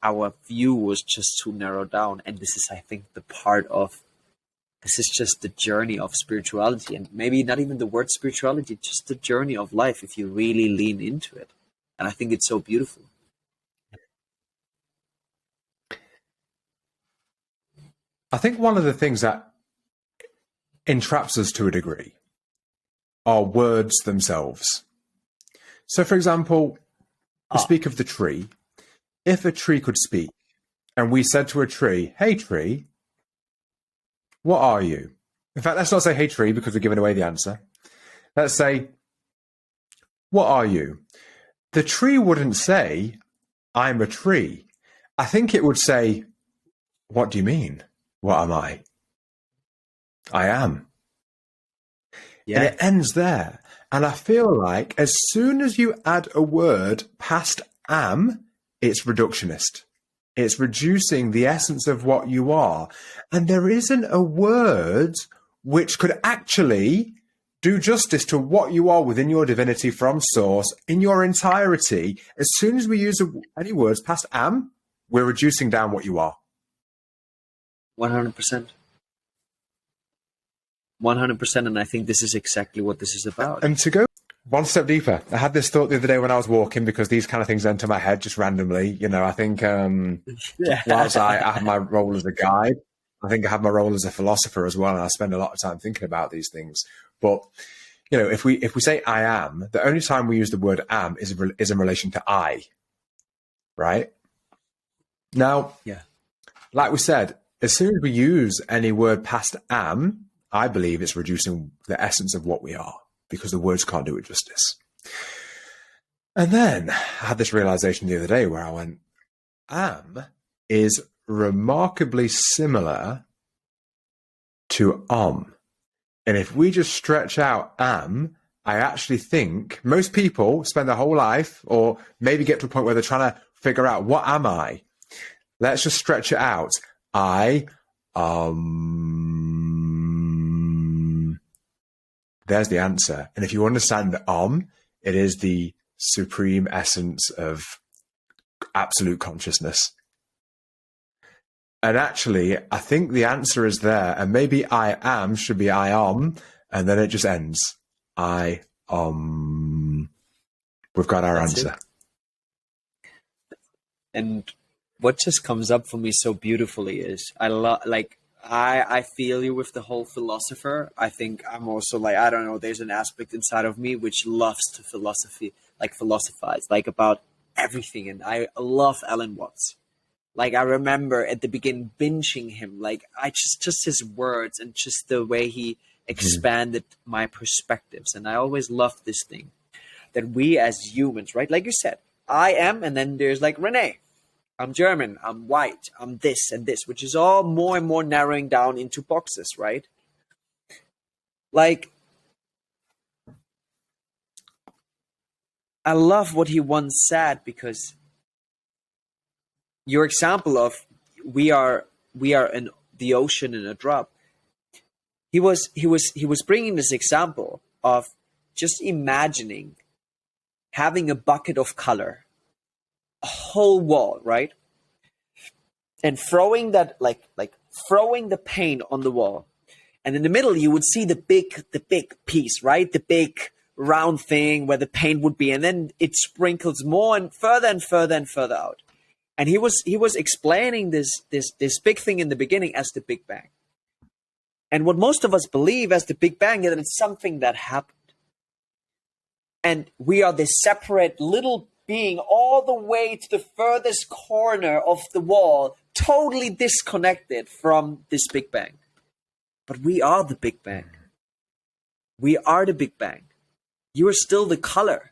our view was just too narrowed down. And this is, I think, this is just the journey of spirituality, and maybe not even the word spirituality, just the journey of life, if you really lean into it. And I think it's so beautiful. I think one of the things that entraps us to a degree are words themselves. So, for example, we speak of the tree. If a tree could speak, and we said to a tree, "Hey, tree, what are you?" In fact, let's not say "Hey, tree," because we're giving away the answer. Let's say, "What are you?" The tree wouldn't say, "I'm a tree." I think it would say, "What do you mean? What am I?" I am. Yeah. And it ends there. And I feel like as soon as you add a word past am, it's reductionist. It's reducing the essence of what you are. And there isn't a word which could actually do justice to what you are within your divinity from source in your entirety. As soon as we use any words past am, we're reducing down what you are. 100%. 100%, and I think this is exactly what this is about. And to go one step deeper, I had this thought the other day when I was walking, because these kind of things enter my head just randomly. You know, I think whilst I have my role as a guide, I think I have my role as a philosopher as well, and I spend a lot of time thinking about these things. But you know, if we say I am, the only time we use the word am is in relation to I, right? Now, like we said, as soon as we use any word past am, I believe it's reducing the essence of what we are, because the words can't do it justice. And then I had this realization the other day where I went, am is remarkably similar to And if we just stretch out am, I actually think most people spend their whole life, or maybe get to a point where they're trying to figure out, what am I? Let's just stretch it out. There's the answer. And if you understand It is the supreme essence of absolute consciousness. And actually, I think the answer is there. And maybe I am should be I am, and then it just ends. I We've got our That's answer. it. And what just comes up for me so beautifully is I feel you with the whole philosopher. I think I'm also like, I don't know, there's an aspect inside of me which loves to philosophize, like about everything. And I love Alan Watts. Like, I remember at the beginning binging him, like I just his words and just the way he expanded my perspectives. And I always loved this thing that we as humans, right? Like you said, I am, and then there's like Rene. I'm German, I'm white, I'm this and this, which is all more and more narrowing down into boxes, right? Like, I love what he once said, because your example of we are in the ocean in a drop. He was bringing this example of just imagining having a bucket of color, a whole wall, right? And throwing that, like throwing the paint on the wall. And in the middle, you would see the big piece, right? The big round thing where the paint would be. And then it sprinkles more and further out. And he was explaining this big thing in the beginning as the Big Bang. And what most of us believe as the Big Bang is that it's something that happened. And we are this separate little being all the way to the furthest corner of the wall, totally disconnected from this Big Bang. But we are the Big Bang. We are the Big Bang. You are still the color.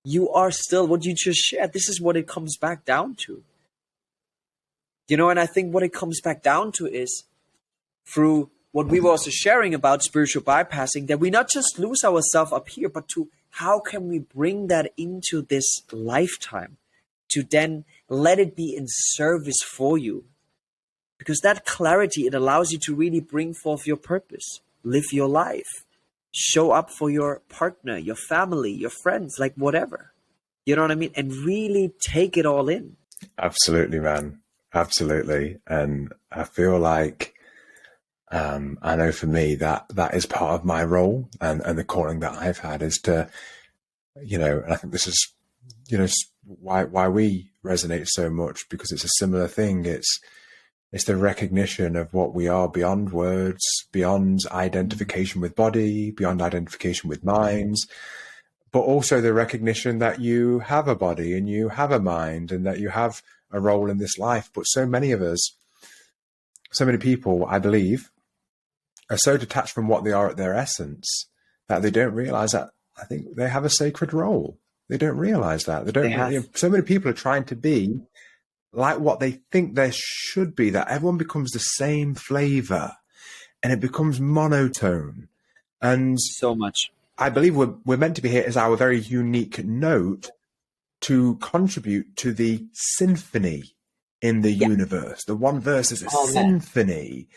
You are still what you just shared. This is what it comes back down to. You know, and I think what it comes back down to is through what we were also sharing about spiritual bypassing, that we not just lose ourselves up here, but to how can we bring that into this lifetime to then let it be in service for you? Because that clarity, it allows you to really bring forth your purpose, live your life, show up for your partner, your family, your friends, like whatever. You know what I mean? And really take it all in. Absolutely, man. Absolutely. And I feel like I know for me that is part of my role, and the calling that I've had is to, you know, and I think this is, you know, why we resonate so much, because it's a similar thing. It's the recognition of what we are beyond words, beyond identification with body, beyond identification with minds, but also the recognition that you have a body and you have a mind and that you have a role in this life. But so many of us, so many people, I believe, are so detached from what they are at their essence that they don't realize that I think they have a sacred role. They don't realize that. They don't. You know, so many people are trying to be like what they think there should be, that everyone becomes the same flavor and it becomes monotone. And so much. I believe we're meant to be here as our very unique note to contribute to the symphony in the universe. The one verse is a symphony.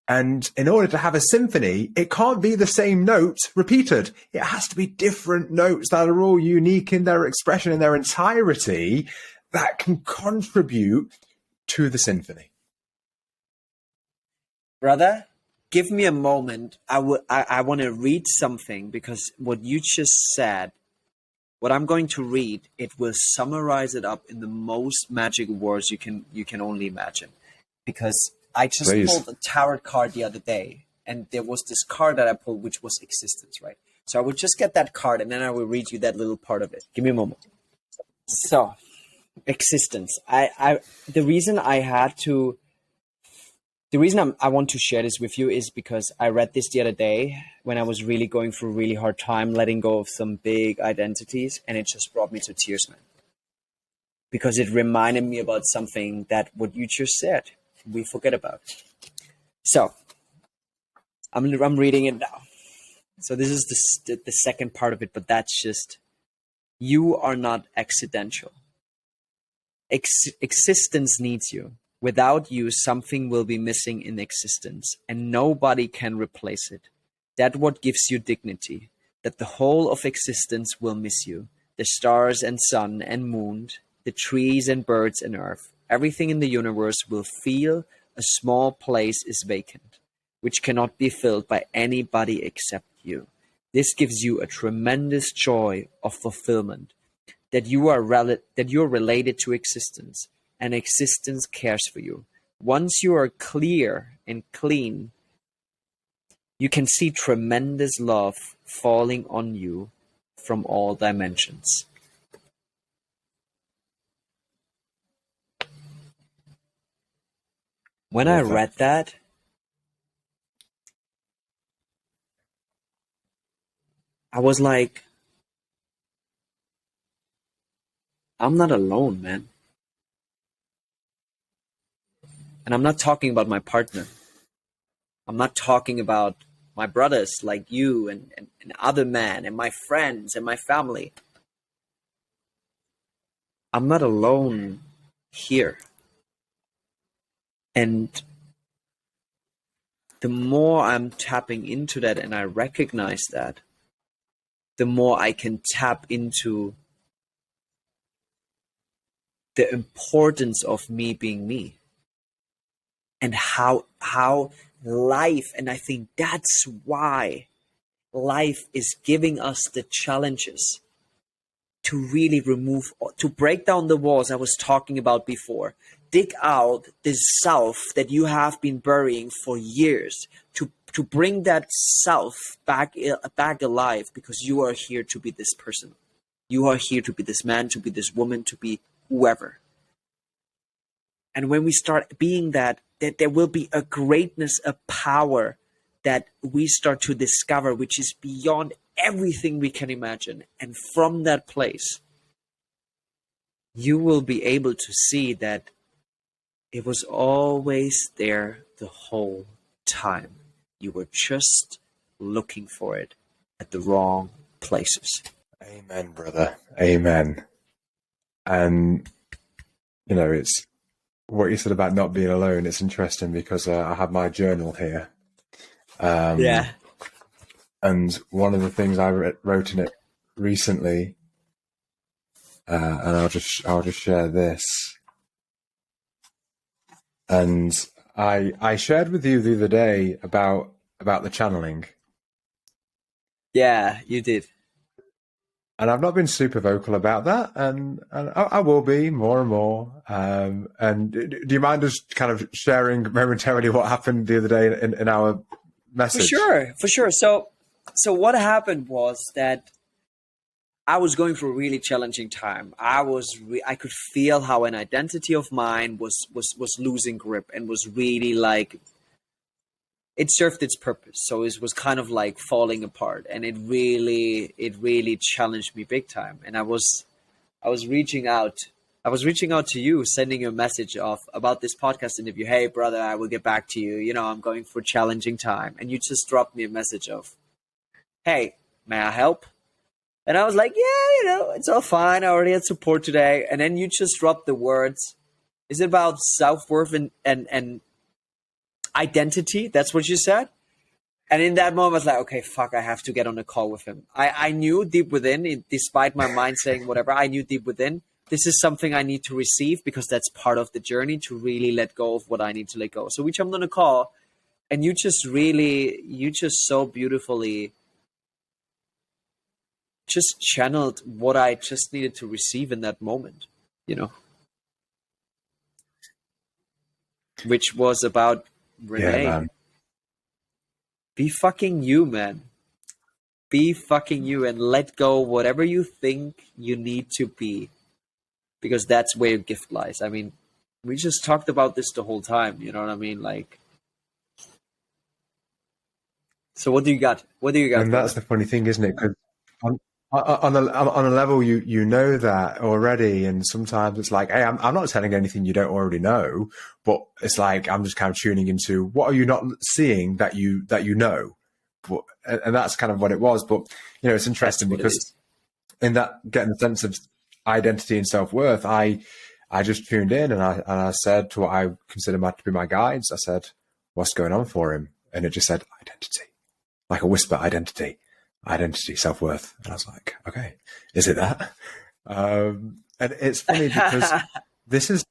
And in order to have a symphony, it can't be the same note repeated. It has to be different notes that are all unique in their expression, in their entirety, that can contribute to the symphony. Brother, give me a moment. I want to read something, because what you just said, what I'm going to read, it will summarize it up in the most magic words you can only imagine. Because I just pulled a tarot card the other day, and there was this card that I pulled, which was existence, right? So I will just get that card, and then I will read you that little part of it. Give me a moment. So, existence. The reason I want to share this with you is because I read this the other day when I was really going through a really hard time, letting go of some big identities, and it just brought me to tears, man. Because it reminded me about something that what you just said, we forget about. So, I'm reading it now. So this is the second part of it, but that's just, you are not accidental. Existence needs you. Without you, something will be missing in existence, and nobody can replace it. That's what gives you dignity. that the whole of existence will miss you. The stars and sun and moon, the trees and birds and earth, everything in the universe will feel a small place is vacant, which cannot be filled by anybody except you. This gives you a tremendous joy of fulfillment, that you're related to existence, and existence cares for you. Once you are clear and clean, you can see tremendous love falling on you from all dimensions. When I read that, I was like, I'm not alone, man. And I'm not talking about my partner. I'm not talking about my brothers like you and other men and my friends and my family. I'm not alone here. And the more I'm tapping into that and I recognize that, the more I can tap into the importance of me being me. And how life, and I think that's why life is giving us the challenges to really to break down the walls I was talking about before. Dig out this self that you have been burying for years, to bring that self back alive, because you are here to be this person. You are here to be this man, to be this woman, to be whoever. And when we start being that there will be a greatness, a power that we start to discover, which is beyond everything we can imagine. And from that place, you will be able to see that it was always there the whole time. You were just looking for it at the wrong places. Amen, brother. Amen. And, you know, it's what you said about not being alone. It's interesting because I have my journal here. Yeah. And one of the things I wrote in it recently, and I'll just share this. And I shared with you the other day about the channeling. Yeah, you did. And I've not been super vocal about that, and I will be more and more. And do you mind just kind of sharing momentarily what happened the other day in our message? For sure. So what happened was that I was going through a really challenging time. I could feel how an identity of mine was losing grip and was really like, it served its purpose. So it was kind of like falling apart, and it really challenged me big time. And I was reaching out to you, sending you a message about this podcast interview. Hey brother, I will get back to you. You know, I'm going for a challenging time. And you just dropped me a message of, hey, may I help? And I was like, yeah, you know, it's all fine. I already had support today. And then you just dropped the words, is it about self-worth and identity? That's what you said. And in that moment, I was like, okay, fuck, I have to get on a call with him. I knew deep within, despite my mind saying whatever, I knew deep within, this is something I need to receive, because that's part of the journey to really let go of what I need to let go. So we jumped on a call, and you just so beautifully just channeled what I just needed to receive in that moment, you know, which was about Rene. Yeah, man. Be fucking you, man. Be fucking you, and let go whatever you think you need to be, because that's where your gift lies. I mean, we just talked about this the whole time. You know what I mean? Like, so what do you got? What do you got? And that's the funny thing, isn't it? Because on a level, you know that already, and sometimes it's like, hey, I'm not telling anything you don't already know, but it's like I'm just kind of tuning into what are you not seeing that you know, and that's kind of what it was. But you know, it's interesting because in that getting the sense of identity and self-worth, I just tuned in and I said to what I consider to be my guides, I said, what's going on for him? And it just said identity, like a whisper, identity. identity, self-worth. And I was like, okay, is it that? And it's funny because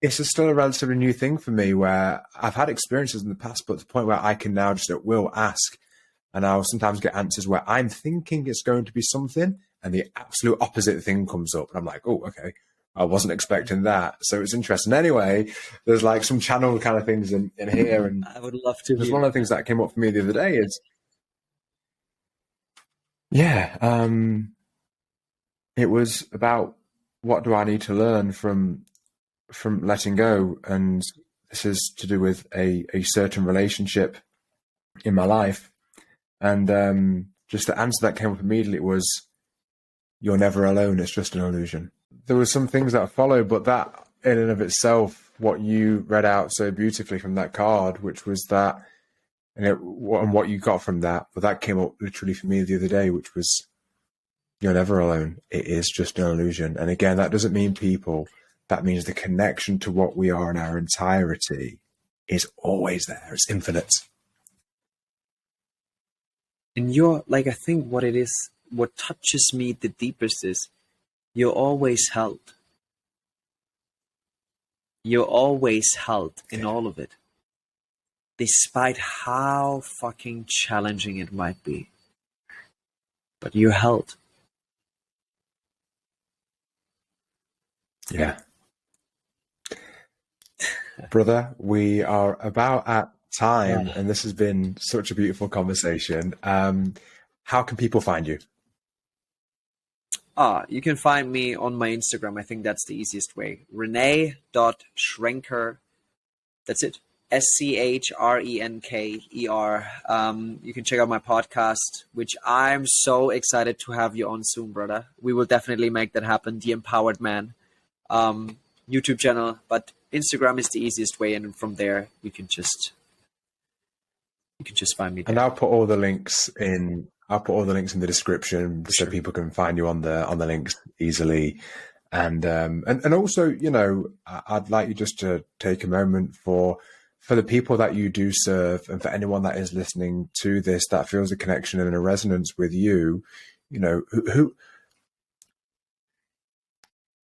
it's still a relatively new thing for me, where I've had experiences in the past, but to the point where I can now just at will ask, and I'll sometimes get answers where I'm thinking it's going to be something and the absolute opposite thing comes up. And I'm like, oh, okay, I wasn't expecting that. So it's interesting. Anyway, there's like some channel kind of things in here. And I would love to there's hear. one of the things that came up for me the other day is, it was about, what do I need to learn from letting go? And this is to do with a certain relationship in my life. And just the answer that came up immediately was, you're never alone, it's just an illusion. There were some things that followed, but that in and of itself, what you read out so beautifully from that card, which was that, and what you got from that, but that came up literally for me the other day, which was, you're never alone, it is just an illusion. And again, that doesn't mean people, that means the connection to what we are in our entirety is always there. It's infinite. And you're like, I think what it is, what touches me the deepest is, you're always held. You're always held in all of it, despite how fucking challenging it might be. But you're held. Yeah. Brother, we are about at time, and this has been such a beautiful conversation. How can people find you? You can find me on my Instagram. I think that's the easiest way. Rene.Schrenker. That's it. SCHRENKER. You can check out my podcast, which I'm so excited to have you on soon, brother. We will definitely make that happen. The Empowered Man YouTube channel, but Instagram is the easiest way, and from there you can just find me there. And I'll put all the links in. I'll put all the links in the description so people can find you on the links easily. And also, you know, I'd like you just to take a moment for the people that you do serve, and for anyone that is listening to this that feels a connection and a resonance with you, you know, who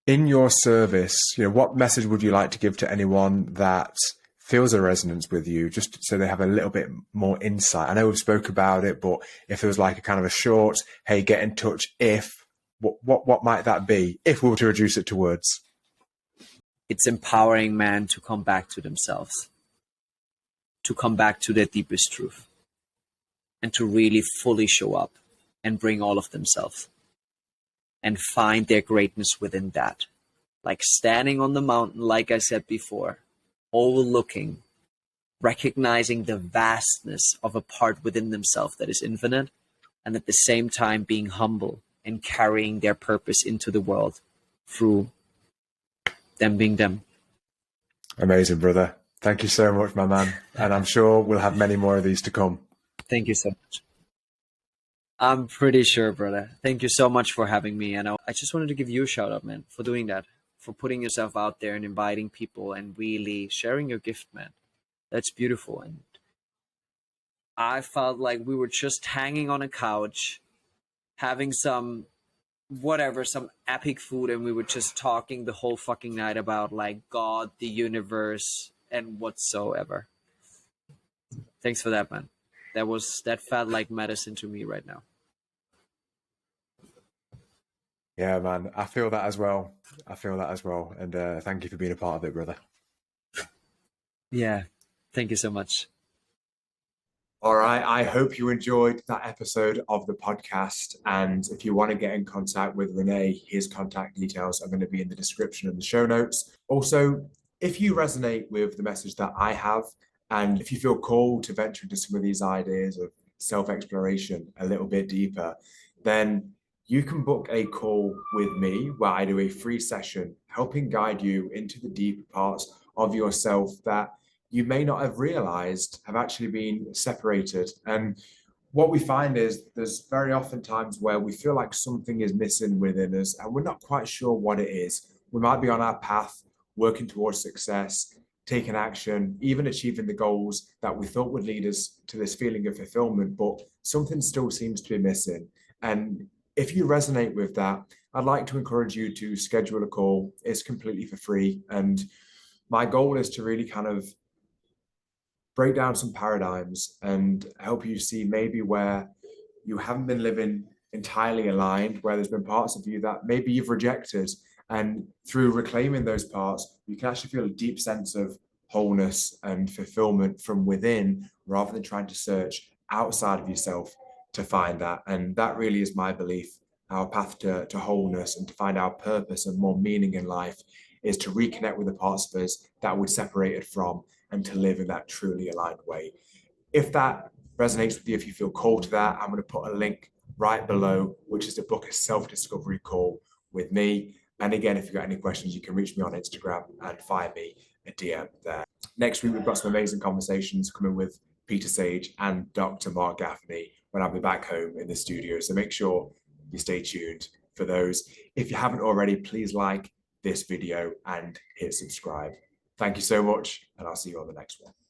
in your service, you know, what message would you like to give to anyone that feels a resonance with you, just so they have a little bit more insight? I know we've spoke about it, but if it was like a kind of a short, hey, get in touch, what might that be if we were to reduce it to words? It's empowering man to come back to themselves, to come back to their deepest truth, and to really fully show up and bring all of themselves and find their greatness within that. Like standing on the mountain, like I said before, overlooking, recognizing the vastness of a part within themselves that is infinite, and at the same time being humble and carrying their purpose into the world through them being them. Amazing, brother. Thank you so much, my man. And I'm sure we'll have many more of these to come. Thank you so much. I'm pretty sure, brother. Thank you so much for having me. And I just wanted to give you a shout out, man, for doing that, for putting yourself out there and inviting people and really sharing your gift, man. That's beautiful. And I felt like we were just hanging on a couch, having some epic food, and we were just talking the whole fucking night about like God, the universe, and whatsoever. Thanks for that, man. That felt like medicine to me right now. Yeah, man. I feel that as well. And thank you for being a part of it, brother. Yeah. Thank you so much. All right. I hope you enjoyed that episode of the podcast. And if you want to get in contact with Rene, his contact details are going to be in the description and the show notes. Also, if you resonate with the message that I have, and if you feel called to venture into some of these ideas of self-exploration a little bit deeper, then you can book a call with me where I do a free session helping guide you into the deeper parts of yourself that you may not have realized have actually been separated. And what we find is there's very often times where we feel like something is missing within us and we're not quite sure what it is. We might be on our path working towards success, taking action, even achieving the goals that we thought would lead us to this feeling of fulfillment, but something still seems to be missing. And if you resonate with that, I'd like to encourage you to schedule a call. It's completely for free. And my goal is to really kind of break down some paradigms and help you see maybe where you haven't been living entirely aligned, where there's been parts of you that maybe you've rejected. And through reclaiming those parts, you can actually feel a deep sense of wholeness and fulfillment from within, rather than trying to search outside of yourself to find that. And that really is my belief. Our path to wholeness and to find our purpose and more meaning in life is to reconnect with the parts of us that we're separated from, and to live in that truly aligned way. If that resonates with you, if you feel called to that, I'm going to put a link right below, which is to book a self-discovery call with me. And again, if you've got any questions, you can reach me on Instagram and find me a DM there. Next week, we've got some amazing conversations coming with Peter Sage and Dr. Mark Gaffney when I'll be back home in the studio. So make sure you stay tuned for those. If you haven't already, please like this video and hit subscribe. Thank you so much, and I'll see you on the next one.